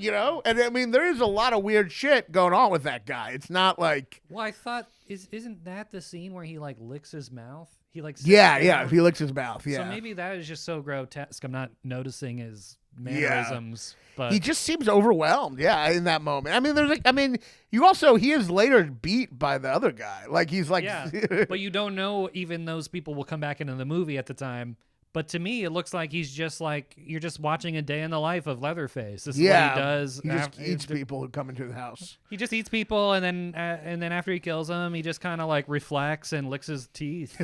S2: you know, and I mean there is a lot of weird shit going on with that guy. It's not
S3: well, I thought isn't that the scene where he licks his mouth? He sits
S2: yeah.
S3: down?
S2: He licks his mouth. Yeah.
S3: So maybe that is just so grotesque. I'm not noticing his mannerisms, but
S2: He just seems overwhelmed, in that moment. I mean, he is later beat by the other guy. He's
S3: yeah. But you don't know even those people will come back into the movie at the time. But to me, it looks like he's just you're just watching a day in the life of Leatherface. This is what he does.
S2: He just eats people who come into the house.
S3: He just eats people, and then after he kills them, he just kind of reflects and licks his teeth.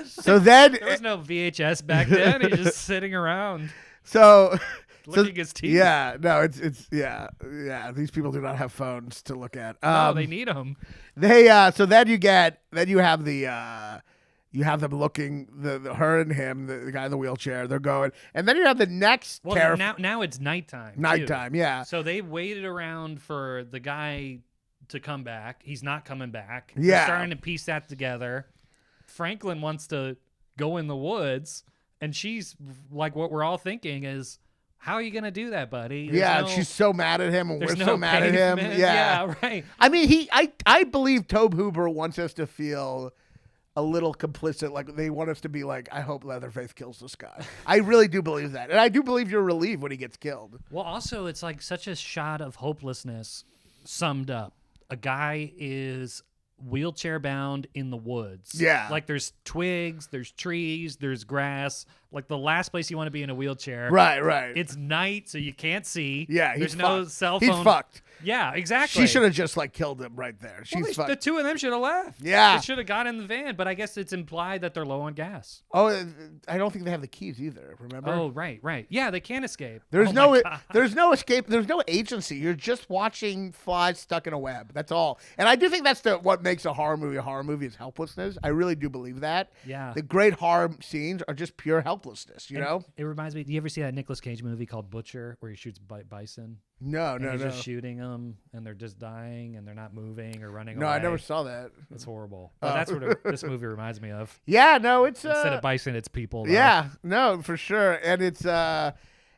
S2: So then,
S3: There was no VHS back then. He's just sitting around licking his teeth.
S2: Yeah, no, it's These people do not have phones to look at.
S3: No, they need them.
S2: So then you have them looking her and him, the guy in the wheelchair. They're going, and then you have the next.
S3: Well, now it's nighttime.
S2: Nighttime,
S3: too.
S2: yeah.
S3: So they waited around for the guy to come back. He's not coming back.
S2: Yeah.
S3: They're starting to piece that together. Franklin wants to go in the woods, and she's what we're all thinking is, how are you going to do that, buddy?
S2: She's so mad at him, and we're
S3: there's
S2: so
S3: no
S2: mad at him.
S3: pavement.
S2: Yeah,
S3: right.
S2: I mean, I believe Tobe Hooper wants us to feel a little complicit. They want us to be I hope Leatherface kills this guy. I really do believe that, and I do believe you're relieved when he gets killed.
S3: Well, also, it's such a shot of hopelessness summed up. A guy is wheelchair bound in the woods.
S2: Yeah.
S3: There's twigs, there's trees, there's grass. The last place you want to be in a wheelchair.
S2: Right.
S3: It's night, so you can't see.
S2: Yeah, he's
S3: There's no
S2: fucked.
S3: cell phone.
S2: He's fucked.
S3: Yeah, exactly.
S2: She should have just like killed him right there. She's
S3: the two of them should have left.
S2: Yeah.
S3: They should have got in the van, but I guess it's implied that they're low on gas.
S2: Oh, I don't think they have the keys either. Remember?
S3: Oh, right. Yeah, they can't escape.
S2: There's
S3: Oh
S2: no
S3: my God.
S2: there's no escape. There's no agency. You're just watching flies stuck in a web. That's all. And I do think that's what makes a horror movie is helplessness. I really do believe that.
S3: Yeah.
S2: The great horror scenes are just pure helplessness, you know?
S3: It reminds me, do you ever see that Nicolas Cage movie called Butcher where he shoots bison?
S2: No.
S3: He's just shooting them and they're just dying and they're not moving or running
S2: No,
S3: away.
S2: I never saw that.
S3: It's horrible. But that's what this movie reminds me of.
S2: Yeah, no, it's
S3: Instead of bison, it's people. Though.
S2: Yeah, no, for sure. And it's and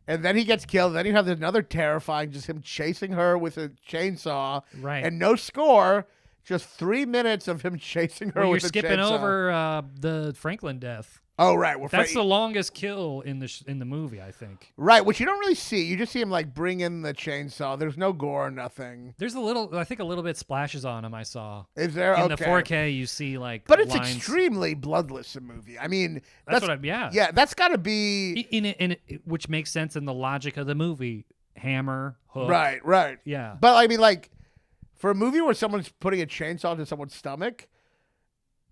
S2: then he gets killed. Then you have another terrifying, just him chasing her with a chainsaw.
S3: Right.
S2: And no score. Just 3 minutes of him chasing her
S3: Well,
S2: with
S3: you're
S2: a
S3: skipping
S2: chainsaw.
S3: over the Franklin death.
S2: Oh, right. Well,
S3: That's the longest kill in the movie, I think.
S2: Right, which you don't really see. You just see him like bring in the chainsaw. There's no gore, nothing.
S3: There's I think a little bit splashes on him. I saw.
S2: Is there?
S3: In
S2: Okay.
S3: the 4K, you see like.
S2: But it's
S3: lines.
S2: extremely bloodless, a movie. I mean,
S3: That's what yeah.
S2: Yeah, that's got to be.
S3: Which makes sense in the logic of the movie. Hammer, hook.
S2: Right.
S3: Yeah.
S2: But I mean, like, for a movie where someone's putting a chainsaw to someone's stomach,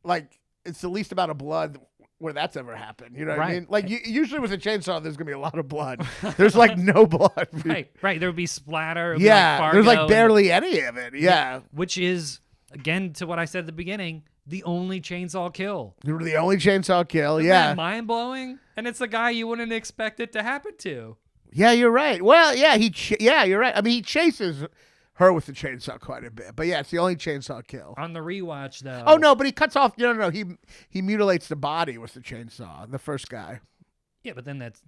S2: like, it's the least amount of blood where that's ever happened. You know what I mean? Like, usually with a chainsaw, there's going to be a lot of blood. There's, like, no blood.
S3: Right. There would be splatter.
S2: Yeah. There's, like, barely any of it. Yeah.
S3: Which is, again, to what I said at the beginning, the only chainsaw kill.
S2: You're the only chainsaw kill.
S3: Isn't
S2: Yeah.
S3: that mind-blowing? And it's the guy you wouldn't expect it to happen to.
S2: Yeah, you're right. Well, yeah, you're right. I mean, he chases her with the chainsaw quite a bit. But yeah, it's the only chainsaw kill.
S3: On the rewatch, though.
S2: Oh no, but he cuts off. No. He mutilates the body with the chainsaw. The first guy.
S3: Yeah, but then that's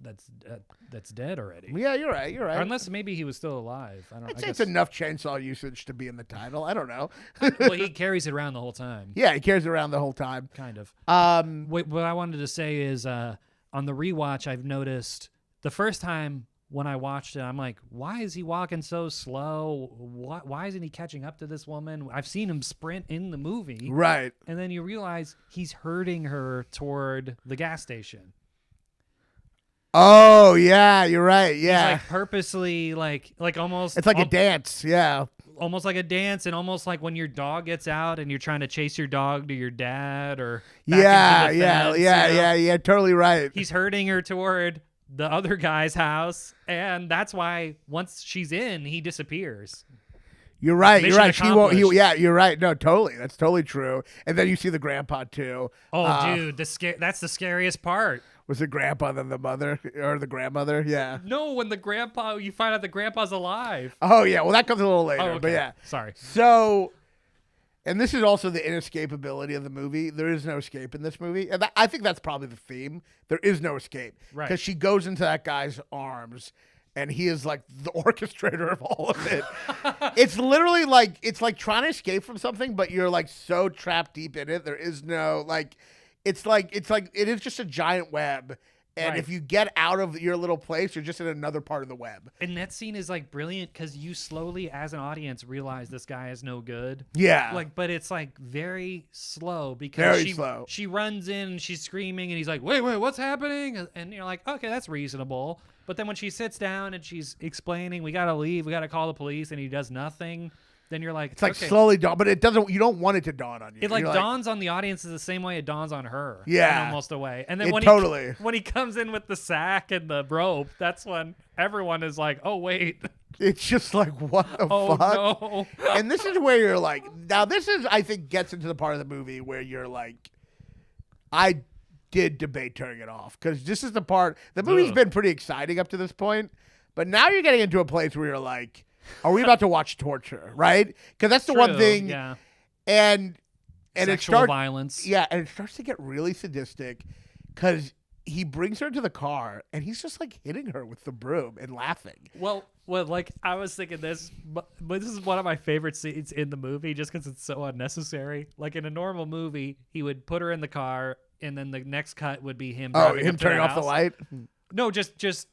S3: dead already.
S2: Yeah, you're right. You're right.
S3: Or unless maybe he was still alive. I don't.
S2: I'd say it's enough chainsaw usage to be in the title. I don't know.
S3: Well, he carries it around the whole time.
S2: Yeah, he carries it around the whole time.
S3: Kind of.
S2: What
S3: I wanted to say is, on the rewatch, I've noticed the first time when I watched it, I'm like, why is he walking so slow? Why isn't he catching up to this woman? I've seen him sprint in the movie.
S2: Right.
S3: And then you realize he's herding her toward the gas station.
S2: Oh, yeah, you're right. Yeah.
S3: He's like purposely like almost.
S2: It's like a dance. Yeah.
S3: Almost like a dance, and almost like when your dog gets out and you're trying to chase your dog to your dad or back into the fence,
S2: yeah. Totally right.
S3: He's herding her toward the other guy's house, and that's why once she's in, he disappears.
S2: You're right.
S3: Mission
S2: You're right. She won't.
S3: accomplished.
S2: Yeah, you're right. No, totally. That's totally true. And then you see the grandpa too.
S3: Oh, dude, that's the scariest part.
S2: Was the grandpa then the mother or the grandmother? Yeah.
S3: No, when you find out the grandpa's alive.
S2: Oh yeah. Well, that comes a little later.
S3: Oh, okay.
S2: But yeah.
S3: Sorry.
S2: So, and this is also the inescapability of the movie. There is no escape in this movie, and I think that's probably the theme. There is no escape
S3: Right.
S2: because she goes into that guy's arms, and he is like the orchestrator of all of it. It's literally like trying to escape from something, but you're like so trapped deep in it. There is no like. It's like it is just a giant web, and
S3: Right.
S2: if you get out of your little place, you're just in another part of the web.
S3: And that scene is like brilliant because you slowly, as an audience, realize this guy is no good.
S2: Yeah.
S3: But it's like very slow because
S2: Very slow.
S3: she runs in and she's screaming and he's like, wait, what's happening? And you're like, okay, that's reasonable. But then when she sits down and she's explaining, we got to leave, we got to call the police, and he does nothing. Then you're like,
S2: It's like
S3: okay.
S2: slowly dawn, but it doesn't. You don't want it to dawn on you.
S3: It like
S2: You're
S3: dawns on the audience the same way it dawns on her.
S2: Yeah.
S3: in almost a way. And then
S2: It
S3: when
S2: totally.
S3: when he comes in with the sack and the rope, that's when everyone is like, oh wait,
S2: It's just like, what the
S3: oh
S2: fuck?
S3: no.
S2: And this is where you're like, now this is, I think, gets into the part of the movie where you're like, I did debate turning it off because this is the part. The movie's
S3: Ugh.
S2: been pretty exciting up to this point, but now you're getting into a place where you're like, are we about to watch torture? Right? Because that's the one
S3: True,
S2: thing.
S3: Yeah.
S2: And
S3: Sexual
S2: it starts
S3: violence.
S2: Yeah, and it starts to get really sadistic because he brings her to the car and he's just like hitting her with the broom and laughing.
S3: Well, like I was thinking this, but this is one of my favorite scenes in the movie just because it's so unnecessary. Like in a normal movie, he would put her in the car, and then the next cut would be him.
S2: Oh,
S3: driving
S2: him
S3: up to her
S2: turning off the
S3: house.
S2: light?
S3: No, just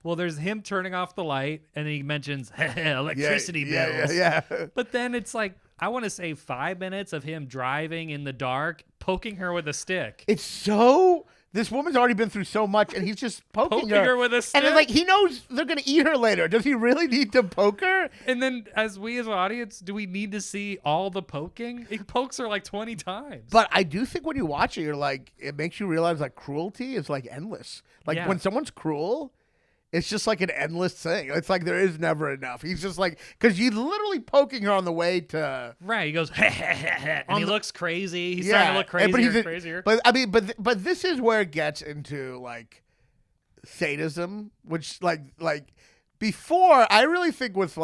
S3: well, there's him turning off the light, and then he mentions electricity bills.
S2: Yeah.
S3: But then it's like I want to say 5 minutes of him driving in the dark, poking her with a stick.
S2: It's so this woman's already been through so much, and he's just poking her
S3: with a stick.
S2: And it's like, he knows they're going to eat her later. Does he really need to poke her?
S3: And then, as an audience, do we need to see all the poking? He pokes her like 20 times.
S2: But I do think when you watch it, you're like, it makes you realize like cruelty is like endless. Like when someone's cruel, it's just like an endless thing. It's like there is never enough. He's just like, because he's literally poking her on the way to.
S3: Right. He goes, and he looks crazy. He's starting to look crazier.
S2: But I mean, but this is where it gets into like sadism, which like before, I really think with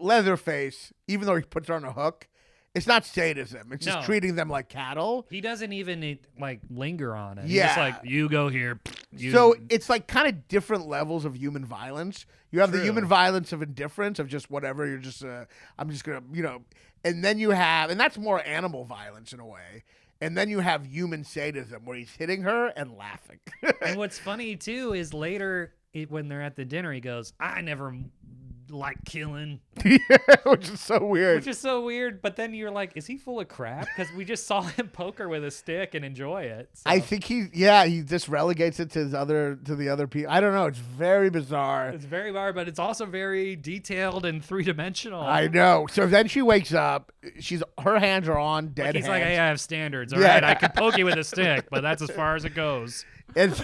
S2: Leatherface, even though he puts her on a hook, it's not sadism. It's just treating them like cattle.
S3: He doesn't even like linger on it.
S2: Yeah.
S3: He's just like, you go here.
S2: So it's like kind of different levels of human violence. You have the human violence of indifference, of just whatever. You're just, I'm just going to, and then you have, and that's more animal violence in a way. And then you have human sadism where he's hitting her and laughing.
S3: And what's funny too is later when they're at the dinner, he goes, I never like killing.
S2: Which is so weird.
S3: But then you're like, is he full of crap? Because we just saw him poke her with a stick and enjoy it. So.
S2: I think he just relegates it to the other people. I don't know. It's very bizarre.
S3: It's very bizarre, but it's also very detailed and 3-dimensional.
S2: I know. So then she wakes up. Her hands are on dead
S3: he's
S2: hands.
S3: like, hey, I have standards. All right, I can poke you with a stick, but that's as far as it goes.
S2: And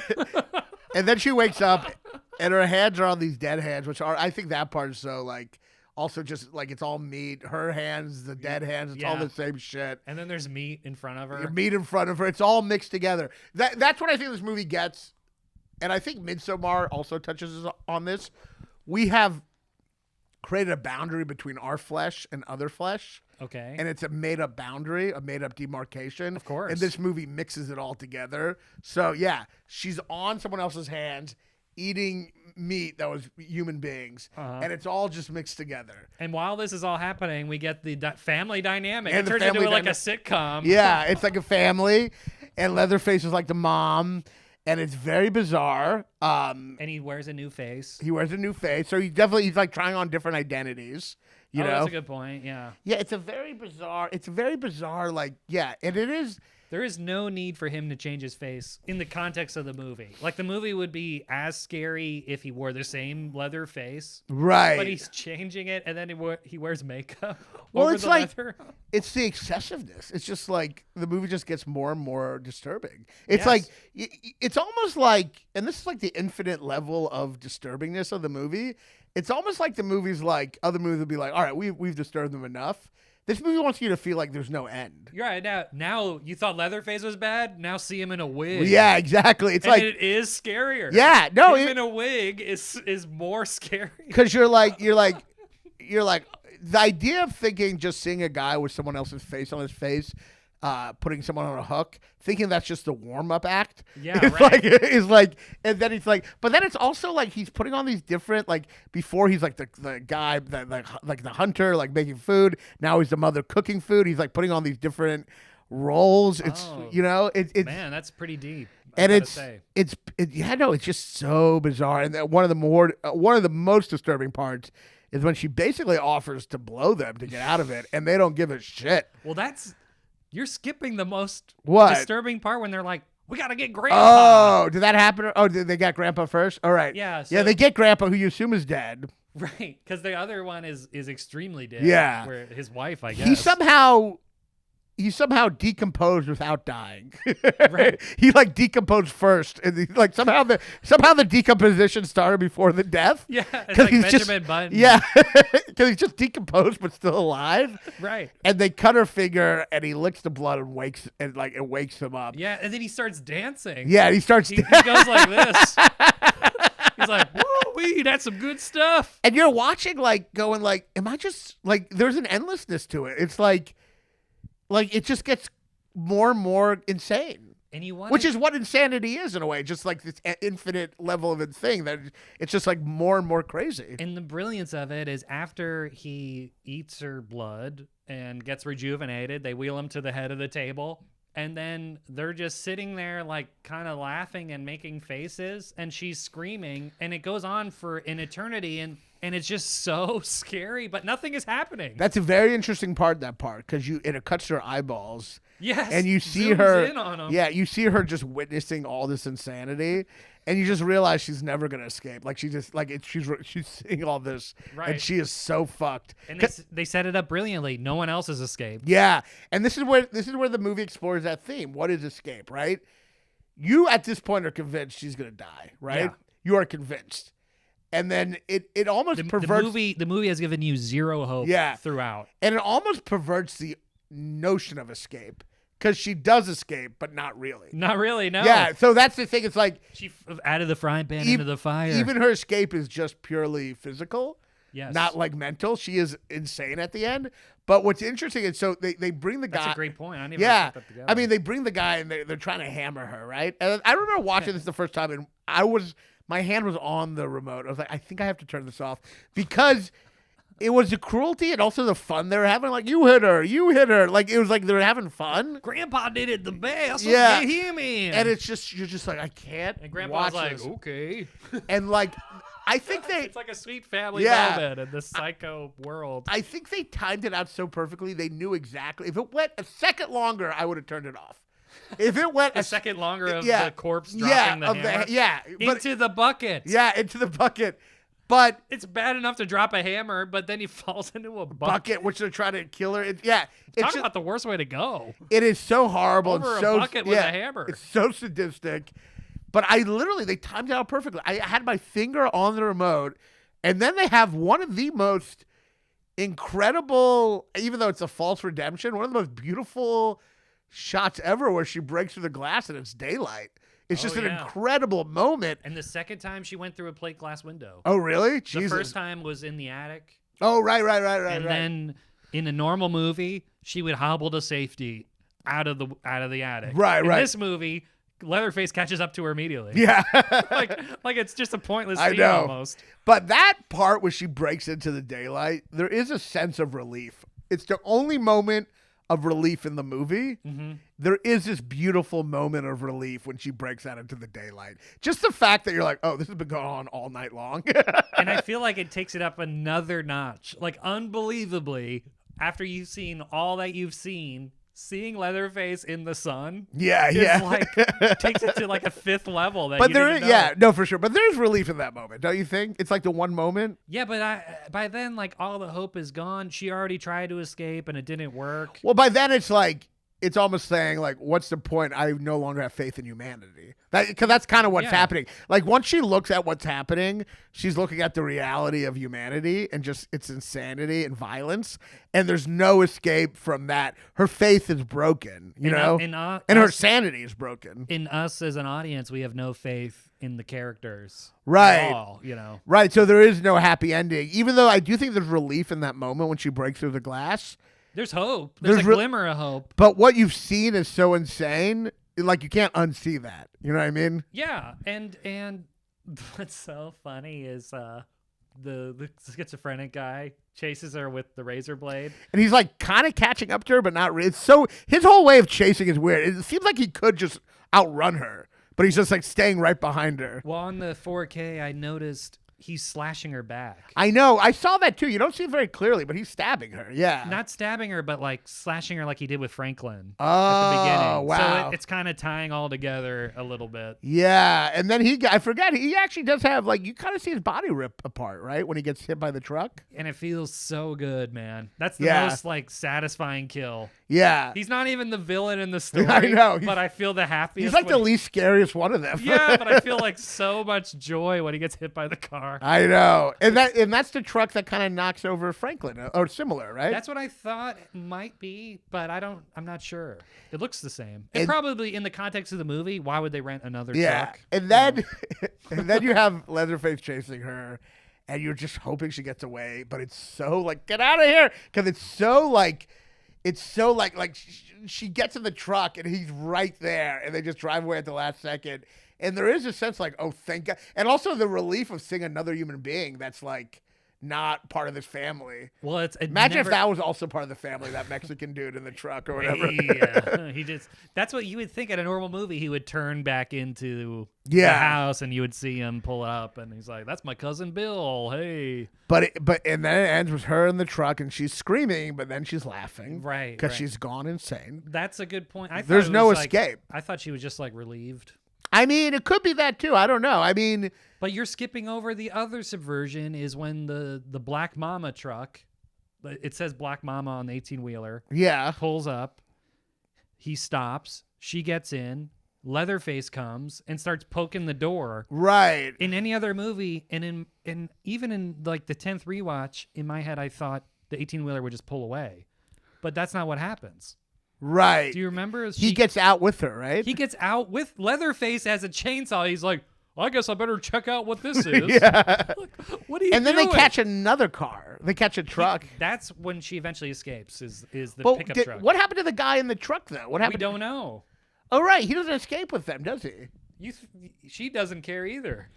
S2: then she wakes up, and her hands are on these dead hands, which are, I think that part is so, like, also just, like, it's all meat. Her hands, the dead hands, it's all the same shit.
S3: And then there's meat in front of her.
S2: Meat in front of her. It's all mixed together. That's what I think this movie gets. And I think Midsommar also touches on this. We have created a boundary between our flesh and other flesh.
S3: Okay.
S2: And it's a made-up boundary, a made-up demarcation.
S3: Of course.
S2: And this movie mixes it all together. So, yeah, she's on someone else's hands eating meat that was human beings. And it's all just mixed together.
S3: And while this is all happening, we get the family dynamic.
S2: And
S3: it turns into like a sitcom.
S2: Yeah, it's like a family. And Leatherface is like the mom. And it's very bizarre.
S3: And he wears a new face.
S2: So he's like trying on different identities. You know?
S3: That's a good point. Yeah.
S2: Yeah, it's very bizarre. Like, yeah, and it is.
S3: There is no need for him to change his face in the context of the movie. Like, the movie would be as scary if he wore the same leather face.
S2: Right.
S3: But he's changing it, and then he wears makeup
S2: well,
S3: over
S2: it's
S3: the
S2: like,
S3: leather.
S2: It's the excessiveness. It's just like the movie just gets more and more disturbing. It's like, it's almost like, and this is like the infinite level of disturbingness of the movie. It's almost like the movie's like, other movies would be like, all right, we've disturbed them enough. This movie wants you to feel like there's no end.
S3: You're right. Now you thought Leatherface was bad. Now see him in a wig.
S2: Yeah, exactly. It's
S3: and
S2: like
S3: it is scarier.
S2: Yeah, no,
S3: him in a wig is more scary.
S2: Because you're like the idea of thinking just seeing a guy with someone else's face on his face, putting someone on a hook, thinking that's just the warm-up act.
S3: Yeah,
S2: it's
S3: right.
S2: And then he's like, but then it's also like he's putting on these different, like, before he's like the guy that like the hunter, like making food. Now he's the mother cooking food. He's like putting on these different roles. It's it's
S3: man, that's pretty deep.
S2: And it's just so bizarre. And one of the most disturbing parts is when she basically offers to blow them to get out of it, and they don't give a shit.
S3: Well, you're skipping the most disturbing part when they're like, we got to get Grandpa.
S2: Oh, did that happen? Oh, did they got Grandpa first? All right.
S3: Yeah.
S2: Yeah, they get Grandpa, who you assume is dead.
S3: Right, because the other one is extremely dead.
S2: Yeah.
S3: Where his wife, I guess.
S2: He somehow decomposed without dying.
S3: Right.
S2: He like decomposed first, and like somehow the decomposition started before the death.
S3: Yeah, it's like Benjamin Button.
S2: Yeah, because he's just decomposed but still alive.
S3: Right.
S2: And they cut her finger, and he licks the blood and it wakes him up.
S3: Yeah, and then he starts dancing.
S2: Yeah, he starts.
S3: He goes like this. He's like, woo-wee, that's some good stuff.
S2: And you're watching, like, going like, am I just like? There's an endlessness to it. It's like it just gets more and more insane. Which is what insanity is in a way, just like this infinite level of thing that it's just like more and more crazy.
S3: And the brilliance of it is after he eats her blood and gets rejuvenated, they wheel him to the head of the table. And then they're just sitting there like kind of laughing and making faces, and she's screaming, and it goes on for an eternity. And and it's just so scary, but nothing is happening.
S2: That's a very interesting part. That part because it cuts to her eyeballs.
S3: Yes,
S2: and you see
S3: zooms
S2: her.
S3: in on 'em.
S2: Yeah, you see her just witnessing all this insanity, and you just realize she's never gonna escape. Like she's seeing all this,
S3: Right.
S2: and she is so fucked.
S3: And they set it up brilliantly. No one else has escaped.
S2: Yeah, and this is where the movie explores that theme. What is escape, right? You at this point are convinced she's gonna die, right?
S3: Yeah.
S2: You are convinced, and then it almost perverts
S3: the movie has given you zero hope.
S2: Yeah.
S3: Throughout.
S2: and it almost perverts the notion of escape because she does escape, but not really.
S3: Not really. No.
S2: Yeah, so that's the thing. It's like
S3: She added the frying pan into the fire.
S2: even her escape is just purely physical.
S3: Yes.
S2: Not like mental. She is insane at the end. But what's interesting is so they bring the guy.
S3: That's a great point. I didn't even
S2: Yeah,
S3: put that together.
S2: I mean they bring the guy and they're trying to hammer her, right? And I remember watching this the first time, and my hand was on the remote. I was like, I think I have to turn this off because it was the cruelty and also the fun they were having. Like you hit her. Like it was like they were having fun.
S3: Grandpa did it the best.
S2: Yeah.
S3: Get him in.
S2: And it's just you're just like I can't.
S3: And Grandpa's
S2: watch
S3: like,
S2: this.
S3: okay.
S2: And like I think
S3: It's like a sweet family
S2: Yeah.
S3: moment in this psycho world.
S2: I think they timed it out so perfectly. They knew exactly. If it went a second longer, I would have turned it off. If it went
S3: A second longer of
S2: yeah,
S3: the corpse dropping the hammer
S2: but
S3: into the bucket.
S2: yeah, into the bucket. But
S3: It's bad enough to drop a hammer, but then he falls into a
S2: bucket, which they're trying to kill her. It's
S3: Talk
S2: just,
S3: about the worst way to go.
S2: it is so horrible
S3: Over
S2: and
S3: a
S2: so
S3: bucket with a hammer.
S2: It's so sadistic. But they timed it out perfectly. I had my finger on the remote, and then they have one of the most incredible, even though it's a false redemption, one of the most beautiful shots ever where she breaks through the glass and it's daylight. It's just an incredible moment.
S3: And the second time she went through a plate glass window.
S2: Oh, really?
S3: The
S2: Jesus.
S3: first time was in the attic.
S2: Oh, right.
S3: And then in a normal movie, she would hobble to safety out of the attic.
S2: Right.
S3: In this movie, Leatherface catches up to her immediately.
S2: Yeah.
S3: like it's just a pointless
S2: I
S3: scene
S2: know.
S3: almost.
S2: But that part where she breaks into the daylight, there is a sense of relief. It's the only moment of relief in the movie.
S3: Mm-hmm.
S2: There is this beautiful moment of relief when she breaks out into the daylight. Just the fact that you're like, oh, this has been going on all night long.
S3: And I feel like it takes it up another notch. Like, unbelievably, after you've seen all that you've seen, seeing Leatherface in the sun is like takes it to like a fifth level. That
S2: But
S3: you
S2: there
S3: didn't
S2: is,
S3: know.
S2: no, for sure. But there's relief in that moment, don't you think? It's like the one moment.
S3: Yeah, but by then, like, all the hope is gone. She already tried to escape and it didn't work.
S2: Well, by then it's like, it's almost saying like, what's the point? I no longer have faith in humanity. Because that's kind of what's happening. Like once she looks at what's happening, she's looking at the reality of humanity and just its insanity and violence. And there's no escape from that. Her faith is broken, you know, and her sanity is broken.
S3: In us as an audience, we have no faith in the characters.
S2: Right.
S3: At all, you know.
S2: Right. So there is no happy ending, even though I do think there's relief in that moment when she breaks through the glass.
S3: There's hope. There's a glimmer of hope.
S2: But what you've seen is so insane, like you can't unsee that. You know what I mean?
S3: Yeah, and what's so funny is the schizophrenic guy chases her with the razor blade.
S2: And he's like kind of catching up to her, but not really. It's so his whole way of chasing is weird. It seems like he could just outrun her, but he's just like staying right behind her.
S3: Well, on the 4K, I noticed he's slashing her back.
S2: I know. I saw that too. You don't see it very clearly, but he's stabbing her. Yeah.
S3: Not stabbing her, but like slashing her like he did with Franklin
S2: Oh,
S3: at the beginning.
S2: wow.
S3: So it's kind of tying all together a little bit.
S2: Yeah. And then I forgot, he actually does have, like, you kind of see his body rip apart, right? When he gets hit by the truck.
S3: And it feels so good, man. That's the
S2: Yeah.
S3: most like satisfying kill.
S2: Yeah.
S3: He's not even the villain in the story.
S2: I know.
S3: But I feel the happiest.
S2: He's like the
S3: when-
S2: least scariest one of them.
S3: Yeah, but I feel like so much joy when he gets hit by the car.
S2: I know. And that's the truck that kind of knocks over Franklin, or similar, right?
S3: That's what I thought it might be, but I'm not sure. It looks the same. And probably in the context of the movie, why would they rent another truck?
S2: And then and then you have Leatherface chasing her, and you're just hoping she gets away, but it's so like, get out of here, because it's so like she gets in the truck and he's right there, and they just drive away at the last second. And there is a sense like, oh, thank God. And also the relief of seeing another human being that's like
S1: not part of this family.
S3: Well,
S2: Imagine if that was also part of the family, that Mexican dude in the truck or whatever.
S3: Yeah, that's what you would think at a normal movie. He would turn back into the house and you would see him pull up and he's like, that's my cousin Bill. Hey.
S2: And then it ends with her in the truck and she's screaming, but then she's laughing.
S3: Right.
S2: Because she's gone insane.
S3: That's a good point.
S2: There's no escape.
S3: I thought she was just like relieved.
S2: I mean, it could be that too. I don't know. I mean,
S3: but you're skipping over the other subversion is when the Black Mama truck, it says Black Mama on the 18-wheeler.
S2: Yeah.
S3: Pulls up. He stops. She gets in. Leatherface comes and starts poking the door.
S2: Right.
S3: In any other movie, and even in like the 10th rewatch, in my head, I thought the 18-wheeler would just pull away. But that's not what happens.
S2: Right.
S3: Do you remember?
S2: He gets out with her, right?
S3: He gets out with Leatherface as a chainsaw. He's like, I guess I better check out what this is.
S2: Yeah.
S3: Look, what are you
S2: And then
S3: doing?
S2: they catch another car. They catch a truck.
S3: That's when she eventually escapes, is the
S2: Well,
S3: pickup truck.
S2: what happened to the guy in the truck, though? What
S3: We
S2: happened?
S3: don't know.
S2: Oh, right. He doesn't escape with them, does he?
S3: She doesn't care either.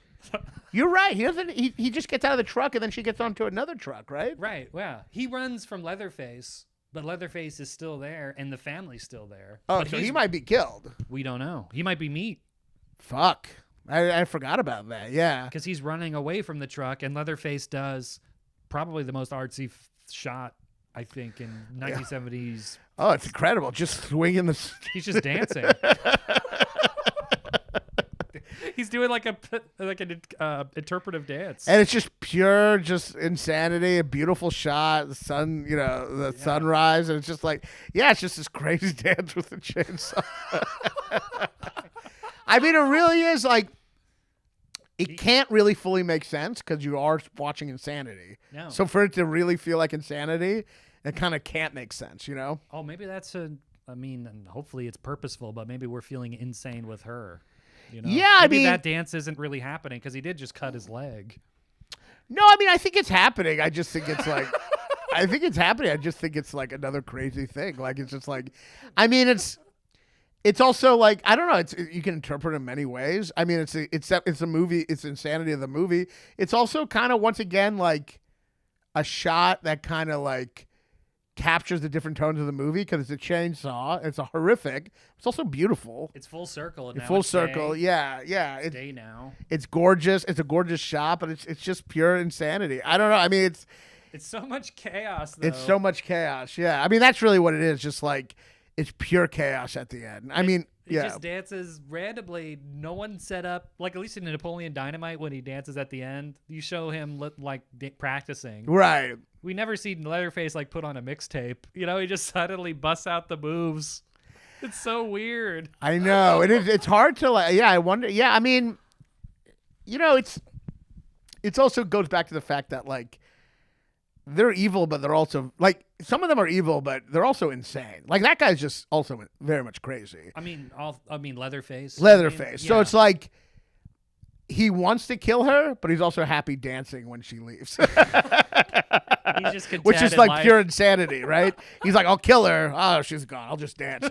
S2: You're right. He doesn't. He just gets out of the truck and then she gets onto another truck, right?
S3: Right, yeah. He runs from Leatherface, but Leatherface is still there and the family's still there.
S2: Oh,
S3: But
S2: so he might be killed.
S3: We don't know. He might be meat.
S2: Fuck. I forgot about that. Yeah.
S3: Because he's running away from the truck, and Leatherface does probably the most artsy shot, I think, in 1970s.
S2: Oh, it's incredible. Just swinging the...
S3: He's just dancing. He's doing like an interpretive dance.
S2: And it's just pure, just insanity. A beautiful shot. The sun, the sunrise. And it's just like, it's just this crazy dance with the chainsaw. I mean, it really is like, it can't really fully make sense because you are watching insanity.
S3: No.
S2: So for it to really feel like insanity, it kind of can't make sense,
S3: Oh, maybe that's and hopefully it's purposeful, but maybe we're feeling insane with her.
S2: Yeah,
S3: maybe that dance isn't really happening because he did just cut his leg.
S2: No, I mean, I think it's happening. I just think it's like, I think it's happening. I just think it's like another crazy thing. Like, it's just like, I mean, it's also like, I don't know. You can interpret it in many ways. I mean, it's a movie. It's insanity of the movie. It's also kind of, once again, like a shot that kind of like captures the different tones of the movie because it's a chainsaw. It's a horrific. It's also beautiful.
S3: It's full circle.
S2: It's full circle.
S3: Day.
S2: Yeah.
S3: It's day now.
S2: It's gorgeous. It's a gorgeous shot, but it's just pure insanity. I don't know. I mean,
S3: it's so much chaos, though.
S2: It's so much chaos. Yeah. I mean, that's really what it is. Just like, it's pure chaos at the end. I mean,
S3: he just dances randomly. No one set up, like at least in Napoleon Dynamite, when he dances at the end, you show him practicing.
S2: Right.
S3: We never see Leatherface like put on a mixtape. He just suddenly busts out the moves. It's so weird.
S2: I know. It is. It's hard to I wonder. Yeah. I mean, it's also goes back to the fact that like they're evil, but they're also like, some of them are evil, but they're also insane. Like that guy's just also very much crazy.
S3: I mean, Leatherface.
S2: Leatherface.
S3: Yeah.
S2: So it's like he wants to kill her, but he's also happy dancing when she leaves.
S3: He's just content
S2: which is
S3: in
S2: like
S3: life.
S2: pure insanity, right? He's like, I'll kill her. Oh, she's gone. I'll just dance.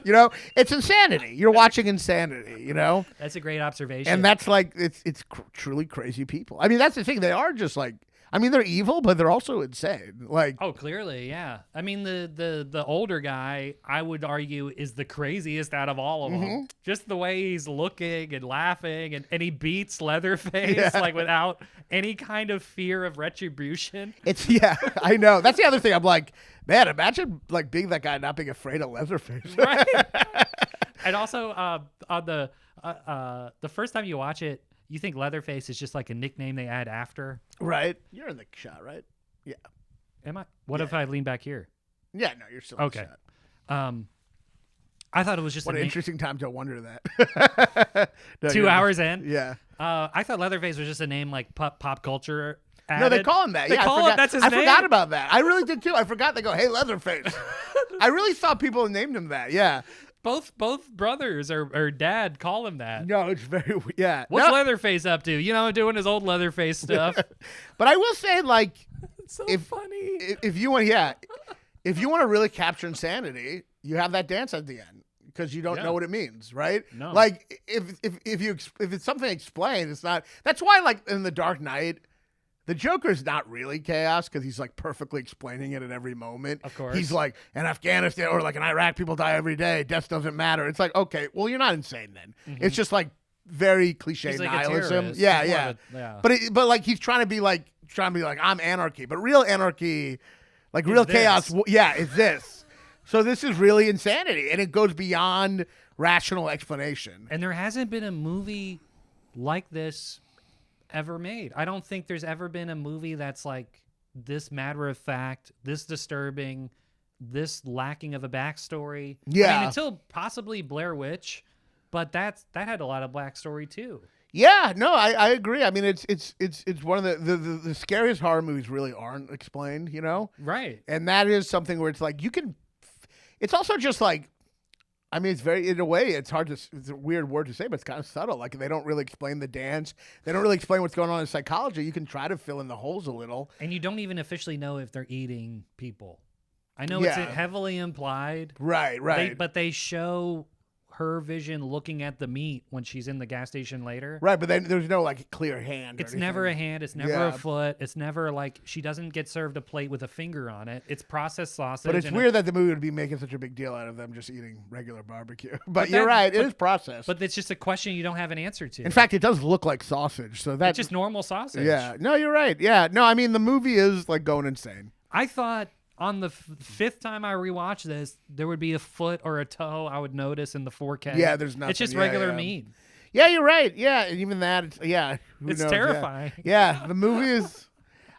S2: It's insanity. You're watching insanity.
S3: That's a great observation.
S2: And that's like, it's truly crazy people. I mean, that's the thing. They are just like, I mean, they're evil, but they're also insane. Like,
S3: oh, clearly, yeah. I mean, the older guy, I would argue, is the craziest out of all of them. Just the way he's looking and laughing, and he beats Leatherface like without any kind of fear of retribution.
S2: I know. That's the other thing. I'm like, man, imagine like being that guy, and not being afraid of Leatherface.
S3: Right. And also, on the first time you watch it, you think Leatherface is just like a nickname they add after.
S2: Right. You're in the shot, right? Yeah.
S3: Am I? What if I lean back here?
S2: Yeah, no, you're still
S3: okay.
S2: in the shot.
S3: I thought it was just
S2: what an interesting time to wonder that. No,
S3: 2 hours in?
S2: Yeah.
S3: I thought Leatherface was just a name like pop culture added.
S2: No, they call him that.
S3: They call him, that's his name?
S2: I forgot about that. I really did too. I forgot. They go, hey, Leatherface. I really thought people named him that. Yeah.
S3: Both brothers or dad call him that.
S2: No, it's very yeah.
S3: What's Leatherface up to? Doing his old Leatherface stuff.
S2: But I will say, like,
S3: it's so funny.
S2: If you want, if you want to really capture insanity, you have that dance at the end because you don't know what it means, right?
S3: No.
S2: Like if it's something explained, it's not. That's why, like in The Dark Knight, The Joker's not really chaos because he's like perfectly explaining it at every moment.
S3: Of course.
S2: He's like, in Afghanistan or like in Iraq, people die every day. Death doesn't matter. It's like, okay, well, you're not insane then. It's just like very cliche
S3: He's like a
S2: nihilism.
S3: terrorist.
S2: Yeah,
S3: He's more
S2: yeah.
S3: of a- yeah.
S2: But like he's trying to be like I'm anarchy. But real anarchy, like real
S3: this.
S2: chaos, is this. So this is really insanity, and it goes beyond rational explanation.
S3: And there hasn't been a movie like this ever made. I don't think there's ever been a movie that's like this matter of fact, this disturbing, this lacking of a backstory.
S2: Yeah.
S3: I mean, until possibly Blair Witch, but that had a lot of backstory too.
S2: Yeah, no, I agree. I mean, it's one of the scariest horror movies really aren't explained, you know?
S3: Right.
S2: And that is something where it's like it's also just like, I mean, it's very, in a way, it's a weird word to say, but it's kind of subtle. Like, they don't really explain the dance. They don't really explain what's going on in psychology. You can try to fill in the holes a little.
S3: And you don't even officially know if they're eating people. I know it's heavily implied.
S2: Right.
S3: But they show her vision looking at the meat when she's in the gas station later.
S2: Right, but then there's no, like, clear hand.
S3: It's never a hand. It's never a foot. It's never, like, she doesn't get served a plate with a finger on it. It's processed sausage.
S2: But it's weird that the movie would be making such a big deal out of them just eating regular barbecue. But you're right, it is processed.
S3: But it's just a question you don't have an answer to.
S2: In fact, it does look like sausage, so that's...
S3: It's just normal sausage.
S2: Yeah, no, you're right. Yeah, no, I mean, the movie is, like, going insane.
S3: I thought... On the fifth time I rewatched this, there would be a foot or a toe I would notice in the 4K.
S2: Yeah, there's nothing.
S3: It's just regular meat.
S2: Yeah, you're right. Yeah, and even that,
S3: It's terrifying.
S2: Yeah, the movie is...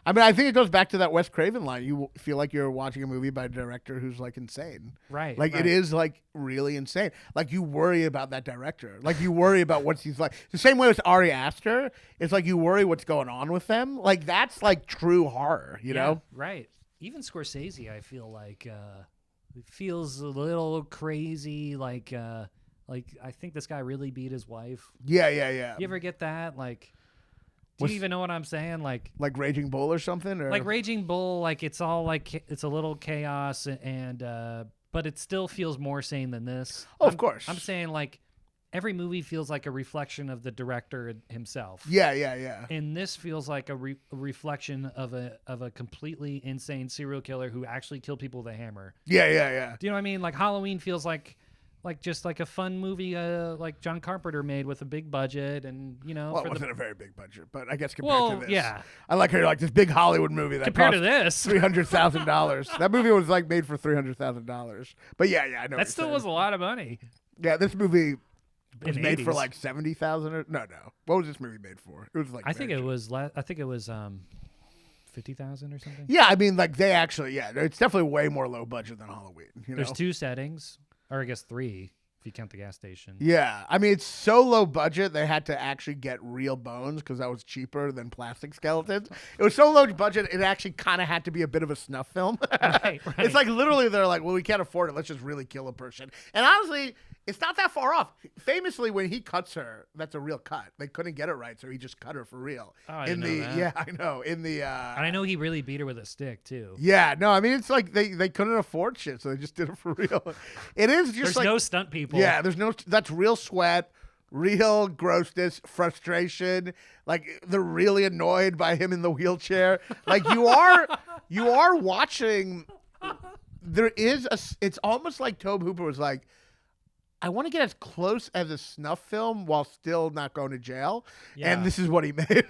S2: I mean, I think it goes back to that Wes Craven line. You feel like you're watching a movie by a director who's, like, insane.
S3: Right.
S2: Like, it is, like, really insane. Like, you worry about that director. Like, you worry about what he's like. The same way with Ari Aster. It's like you worry what's going on with them. Like, that's, like, true horror, you know?
S3: Right. Even Scorsese, I feel like it feels a little crazy. Like I think this guy really beat his wife.
S2: Yeah.
S3: You ever get that? Like, do you even know what I'm saying? Like
S2: Raging Bull or something? Or?
S3: Like Raging Bull, like it's all like it's a little chaos, and but it still feels more sane than this.
S2: Oh, of course.
S3: I'm saying like every movie feels like a reflection of the director himself.
S2: Yeah.
S3: And this feels like a reflection of a completely insane serial killer who actually killed people with a hammer.
S2: Yeah.
S3: Do you know what I mean? Like Halloween feels like just like a fun movie like John Carpenter made with a big budget, and you know.
S2: Well, it wasn't a very big budget, but I guess compared to this,
S3: yeah.
S2: I like her like this big Hollywood movie that
S3: compared
S2: cost
S3: to this
S2: $300,000. That movie was like made for $300,000. But yeah, I know.
S3: That still was a lot of money.
S2: Yeah, this movie was
S3: In
S2: made
S3: 80s.
S2: for like 70,000 or no. What was this movie made for? It was like
S3: I think it was 50,000 or something.
S2: Yeah, I mean like they actually it's definitely way more low budget than Halloween. You know?
S3: There's 2 settings, or I guess 3 if you count the gas station.
S2: Yeah, I mean it's so low budget they had to actually get real bones because that was cheaper than plastic skeletons. It was so low budget it actually kind of had to be a bit of a snuff film.
S3: Right.
S2: It's like literally they're like, well, we can't afford it. Let's just really kill a person. And honestly, it's not that far off. Famously, when he cuts her, that's a real cut. They couldn't get it right, so he just cut her for real.
S3: Oh, I didn't know that.
S2: Yeah, I know. In the
S3: And I know he really beat her with a stick too.
S2: yeah, no, I mean it's like they couldn't afford shit, so they just did it for real. It is just
S3: There's
S2: like
S3: no stunt people.
S2: yeah, that's real sweat, real grossness, frustration. Like they're really annoyed by him in the wheelchair. Like you are watching. It's almost like Tobe Hooper was like, I want to get as close as a snuff film while still not going to jail.
S3: Yeah.
S2: And this is what he made.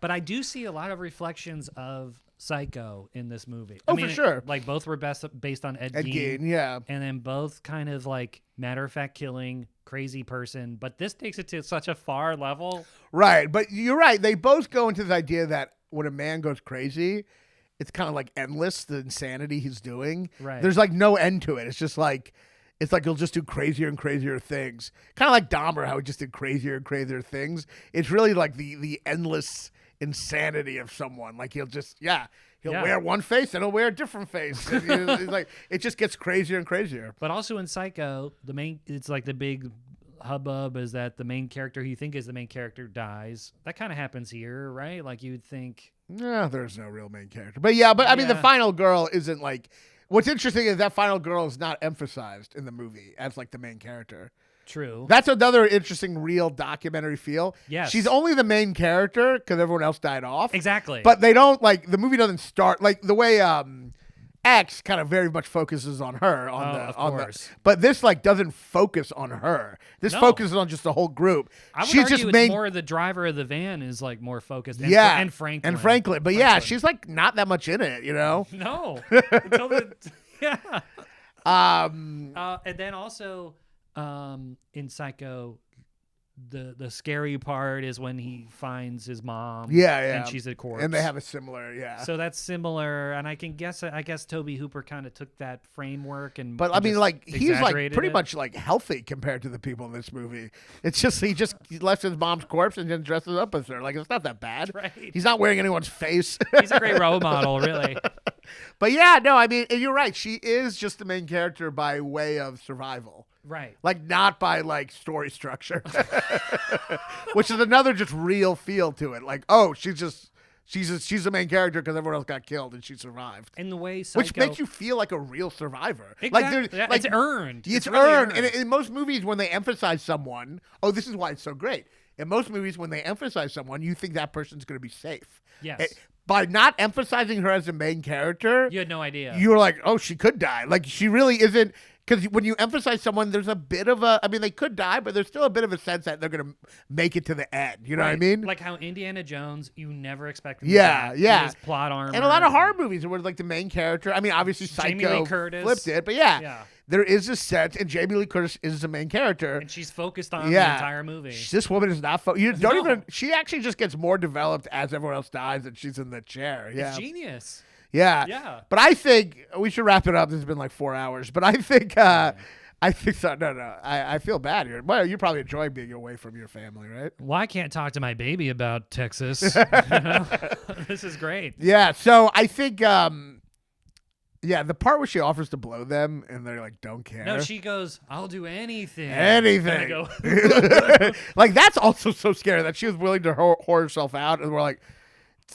S3: But I do see a lot of reflections of Psycho in this movie.
S2: Oh, for sure.
S3: Like both were based on Ed Gein.
S2: Yeah.
S3: And then both kind of like matter-of-fact killing, crazy person. But this takes it to such a far level.
S2: Right. But you're right. They both go into this idea that when a man goes crazy, it's kind of like endless, the insanity he's doing.
S3: Right.
S2: There's like no end to it. It's just like, he'll just do crazier and crazier things. Kind of like Dahmer, how he just did crazier and crazier things. It's really like the endless insanity of someone. Like he'll wear one face and he'll wear a different face. And it's like it just gets crazier and crazier.
S3: But also in Psycho, it's like the big hubbub is that the main character who you think is the main character dies. That kind of happens here, right? Like you'd think.
S2: No, there's no real main character. But I mean, the final girl isn't like. What's interesting is that final girl is not emphasized in the movie as like the main character.
S3: True.
S2: That's another interesting real documentary feel.
S3: Yes.
S2: She's only the main character because everyone else died off.
S3: Exactly.
S2: But they don't the movie doesn't start the way X kind of very much focuses on her
S3: of course.
S2: but this doesn't focus on her. This focuses on just the whole group.
S3: I would
S2: She's
S3: argue
S2: just
S3: it's more the driver of the van is more focused. And and Franklin.
S2: But yeah, she's not that much in it,
S3: No. Until yeah. And then also in Psycho, the scary part is when he finds his mom.
S2: Yeah.
S3: And she's a corpse.
S2: And they have a similar,
S3: So that's similar, and I guess Toby Hooper kind of took that framework and.
S2: But I mean, he's pretty
S3: it.
S2: much healthy compared to the people in this movie. It's just he left his mom's corpse and then dresses up as her. It's not that bad.
S3: Right.
S2: He's not wearing anyone's face.
S3: He's a great role model, really.
S2: But yeah, no, I mean, you're right. She is just the main character by way of survival.
S3: Right.
S2: Not by story structure. Which is another just real feel to it. She's the main character because everyone else got killed and she survived.
S3: And the way Psycho,
S2: which makes you feel like a real survivor.
S3: Exactly. It's earned.
S2: It's
S3: really
S2: earned. And in most movies, when they emphasize someone, this is why it's so great. In most movies, when they emphasize someone, you think that person's going to be safe.
S3: Yes.
S2: By not emphasizing her as the main character,
S3: you had no idea.
S2: You were like, oh, she could die. She really isn't. Because when you emphasize someone, there's a bit of they could die, but there's still a bit of a sense that they're going to make it to the end. You know what I mean?
S3: Like how Indiana Jones, you never expect him to
S2: die.
S3: Yeah. His plot armor.
S2: And a lot of horror movies where the main character, obviously Psycho flipped it, but yeah. There is a sense, and Jamie Lee Curtis is the main character.
S3: And she's focused on the entire movie.
S2: This woman is not she actually just gets more developed as everyone else dies and she's in the chair. Yeah.
S3: It's genius.
S2: Yeah. But I think we should wrap it up. This has been 4 hours. But I think so. No. I feel bad here. Well, you probably enjoy being away from your family, right?
S3: Well, I can't talk to my baby about Texas. This is great.
S2: Yeah. So I think the part where she offers to blow them and they're don't care.
S3: No, she goes, I'll do anything.
S2: Anything.
S3: Go,
S2: that's also so scary that she was willing to whore herself out. And we're like,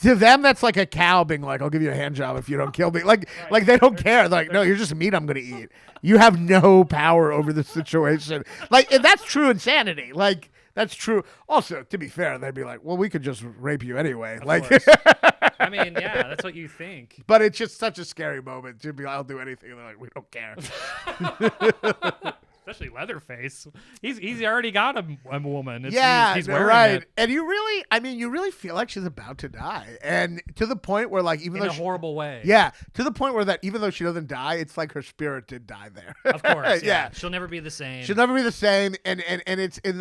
S2: to them, that's like a cow being like, I'll give you a hand job if you don't kill me. They don't care. They're like, no, you're just meat I'm going to eat. You have no power over the situation. And that's true insanity. That's true. Also, to be fair, they'd be like, well, we could just rape you anyway.
S3: I mean, yeah, that's what you think.
S2: But it's just such a scary moment to be like, I'll do anything. And they're like, we don't care.
S3: Especially Leatherface. He's already got a woman. He's
S2: It.
S3: wearing
S2: And you really feel like she's about to die. And to the point where
S3: in a horrible way.
S2: Yeah. To the point where that even though she doesn't die, it's like her spirit did die there.
S3: Of course. Yeah. She'll never be the same.
S2: She'll never be the same. And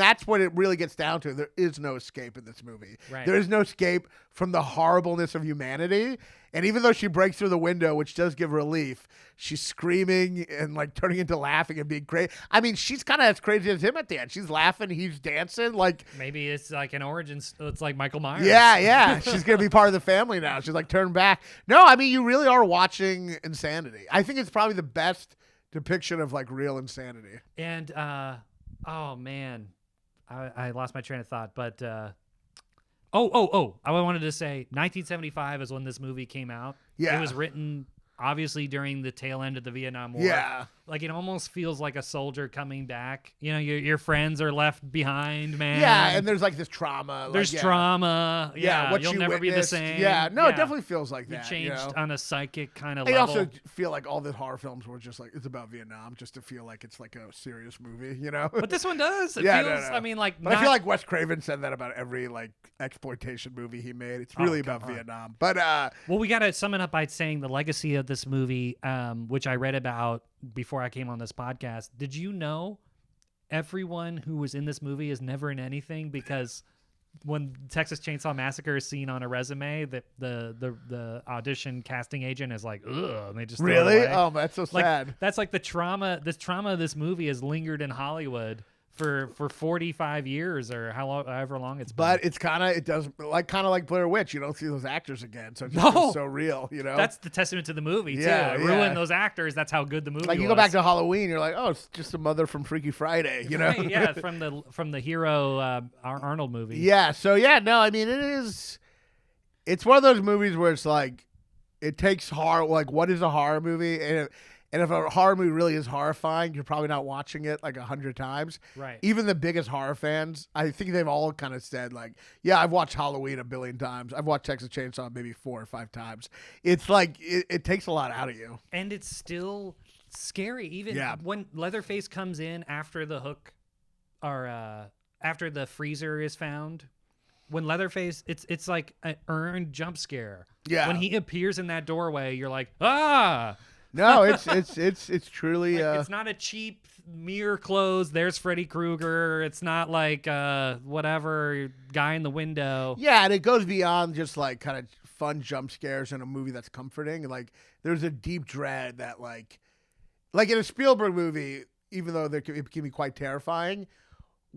S2: that's what it really gets down to. There is no escape in this movie.
S3: Right.
S2: There is no escape from the horribleness of humanity. And even though she breaks through the window, which does give relief, she's screaming and turning into laughing and being crazy. I mean, she's kind of as crazy as him at the end. She's laughing, he's dancing.
S3: Maybe it's an origin. It's like Michael Myers.
S2: Yeah. She's gonna be part of the family now. She's turn back. No, I mean, you really are watching insanity. I think it's probably the best depiction of real insanity.
S3: And oh man, I lost my train of thought, but. I wanted to say 1975 is when this movie came out.
S2: Yeah.
S3: It was written obviously during the tail end of the Vietnam War.
S2: Yeah.
S3: It almost feels like a soldier coming back. Your friends are left behind, man.
S2: Yeah, and there's this trauma.
S3: There's trauma. Yeah,
S2: what
S3: you'll
S2: you
S3: never
S2: witnessed.
S3: be the same.
S2: Yeah, no, it definitely feels like that.
S3: You changed on a psychic kind of
S2: level.
S3: level.
S2: I also feel like all the horror films were just it's about Vietnam, just to feel like it's a serious movie,
S3: But this one does. It feels,
S2: no.
S3: I mean,
S2: But I feel like Wes Craven said that about every exploitation movie he made. It's really about Vietnam. But
S3: well, we got to sum it up by saying the legacy of this movie, which I read about before I came on this podcast. Did you know everyone who was in this movie is never in anything? Because when Texas Chainsaw Massacre is seen on a resume, the audition casting agent is like, ugh, and they just throw it away.
S2: Oh, that's so sad.
S3: That's the trauma. This trauma of this movie has lingered in Hollywood for 45 years or however long it's been.
S2: But it's kind of like Blair Witch. You don't see those actors again, so it just feels so real.
S3: That's the testament to the movie too.
S2: Yeah.
S3: Ruin those actors. That's how good the movie was.
S2: You go back to Halloween, you're like, oh, it's just a mother from Freaky Friday.
S3: Right, yeah, from the hero Arnold movie.
S2: Yeah. So no, I mean It's one of those movies where it's it takes horror. What is a horror movie? And if a horror movie really is horrifying, you're probably not watching it like 100 times.
S3: Right.
S2: Even the biggest horror fans, I think they've all kind of said like, yeah, I've watched Halloween 1 billion times. I've watched Texas Chainsaw maybe 4 or 5 times. It's like, it takes a lot out of you.
S3: And it's still scary. Even when Leatherface comes in after the hook or after the freezer is found. When Leatherface, it's like an earned jump scare.
S2: Yeah.
S3: When he appears in that doorway, you're like, ah.
S2: No, it's truly.
S3: Like, it's not a cheap mirror closed. There's Freddy Krueger. It's not like whatever guy in the window.
S2: Yeah, and it goes beyond just like kind of fun jump scares in a movie that's comforting. Like there's a deep dread that like in a Spielberg movie, even though it can be quite terrifying.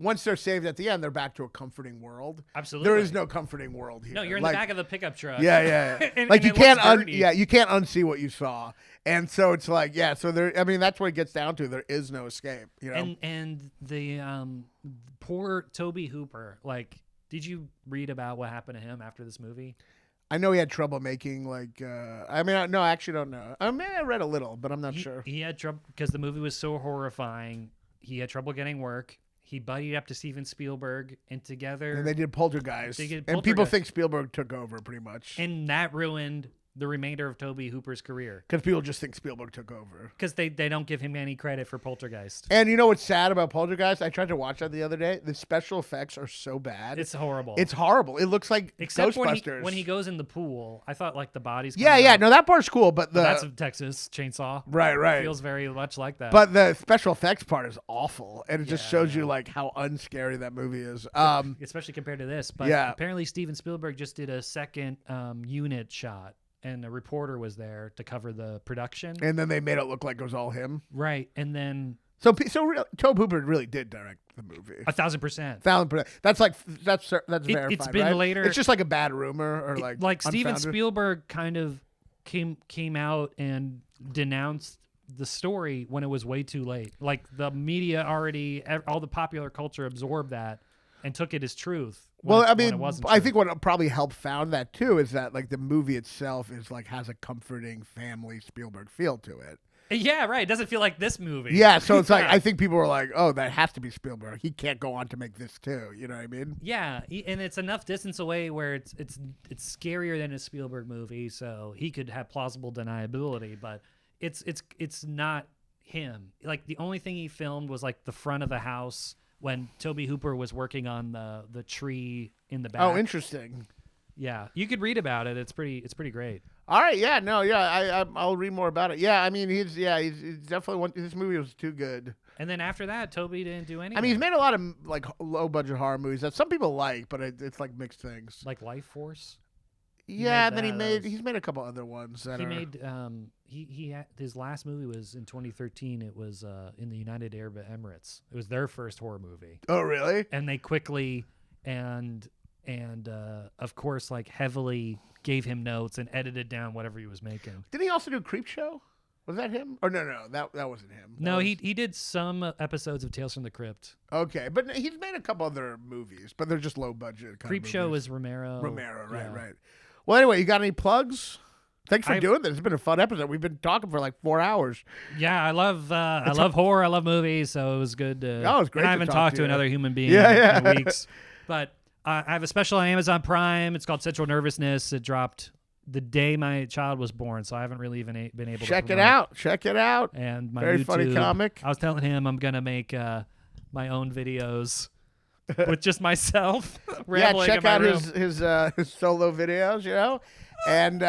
S2: Once they're saved at the end, they're back to a comforting world.
S3: Absolutely,
S2: there is no comforting world here.
S3: No, you're in the back of the pickup truck.
S2: Yeah.
S3: and,
S2: like
S3: and
S2: you can't, you can't unsee what you saw, and so it's like, yeah. So there, I mean, that's what it gets down to. There is no escape, you know.
S3: And the poor Toby Hooper. Like, did you read about what happened to him after this movie?
S2: I know he had trouble making like. I mean, no, I actually don't know. I mean, I read a little, but I'm not sure.
S3: He had trouble because the movie was so horrifying. He had trouble getting work. He buddied up to Steven Spielberg, and together...
S2: And they did Poltergeist. And people think Spielberg took over, pretty much.
S3: And that ruined the remainder of Toby Hooper's career.
S2: Because people just think Spielberg took over.
S3: Because they don't give him any credit for Poltergeist.
S2: And you know what's sad about Poltergeist? I tried to watch that the other day. The special effects are so bad.
S3: It's horrible.
S2: It's horrible. It looks like
S3: Except
S2: Ghostbusters.
S3: when he goes in the pool, I thought like the bodies...
S2: Yeah. No, that part's cool, but
S3: that's a Texas Chainsaw.
S2: Right.
S3: It feels very much like that.
S2: But the special effects part is awful. And it just shows you like how unscary that movie is.
S3: Especially compared to this. But apparently Steven Spielberg just did a second unit shot. And a reporter was there to cover the production.
S2: And then they made it look like it was all him.
S3: Right. And then...
S2: So Tobe Hooper really did direct the movie.
S3: 1,000%.
S2: 1,000%. That's verified,
S3: It's been
S2: right?
S3: later...
S2: It's just like a bad rumor or like...
S3: Like Steven Spielberg kind of came out and denounced the story when it was way too late. Like the media already... All the popular culture absorbed that and took it as truth.
S2: Well, I mean, I think what probably helped found that too is that like the movie itself is like has a comforting family Spielberg feel to it.
S3: Yeah, right. It doesn't feel like this movie.
S2: Yeah, so it's like I think people were like, "Oh, that has to be Spielberg. He can't go on to make this too." You know what I mean?
S3: Yeah, and it's enough distance away where it's scarier than a Spielberg movie, so he could have plausible deniability, but it's not him. Like the only thing he filmed was like the front of the house. When Tobe Hooper was working on the tree in the back.
S2: Oh, interesting.
S3: Yeah, you could read about it. It's pretty great.
S2: All right, I'll read more about it. Yeah, I mean, he's definitely one. This movie was too good.
S3: And then after that, Tobe didn't do anything.
S2: I mean, he's made a lot of like low budget horror movies that some people like, but it's like mixed things.
S3: Like Life Force.
S2: Yeah, and then he's made a couple other ones.
S3: He his last movie was in 2013. It was in the United Arab Emirates. It was their first horror movie.
S2: Oh, really?
S3: And they quickly and of course like heavily gave him notes and edited down whatever he was making.
S2: Did he also do Creepshow? Was that him? Or no, that wasn't him.
S3: He did some episodes of Tales from the Crypt.
S2: Okay, but he's made a couple other movies, but they're just low budget.
S3: Creepshow is Romero.
S2: Right. Well, anyway, you got any plugs? Thanks for doing this. It's been a fun episode. We've been talking for like 4 hours.
S3: Yeah, I love horror. I love movies, so it was good.
S2: It was great.
S3: I haven't talked to another human being in weeks. But I have a special on Amazon Prime. It's called Central Nervousness. It dropped the day my child was born, so I haven't really even been able to
S2: check it out. Check it out.
S3: And my
S2: very
S3: YouTube,
S2: funny comic.
S3: I was telling him I'm gonna make my own videos with just myself.
S2: Check out his solo videos, you know. And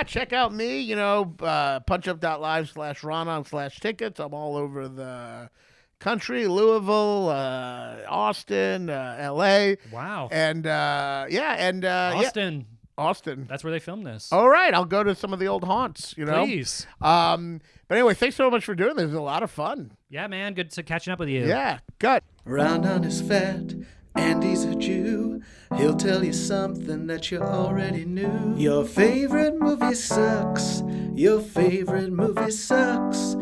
S2: check out me, punchup.live/Raanan/tickets. I'm all over the country, Louisville, Austin, LA.
S3: Wow.
S2: And
S3: Austin.
S2: Austin.
S3: That's where they filmed this.
S2: All right, I'll go to some of the old haunts,
S3: Please.
S2: But anyway, thanks so much for doing this. It was a lot of fun.
S3: Yeah, man. Good to catching up with you.
S2: Yeah, good.
S1: Raanan is fat and he's a Jew. He'll tell you something that you already knew. Your favorite movie sucks. Your favorite movie sucks.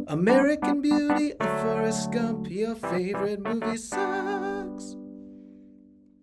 S1: American Beauty or Forrest Gump. Your favorite movie sucks.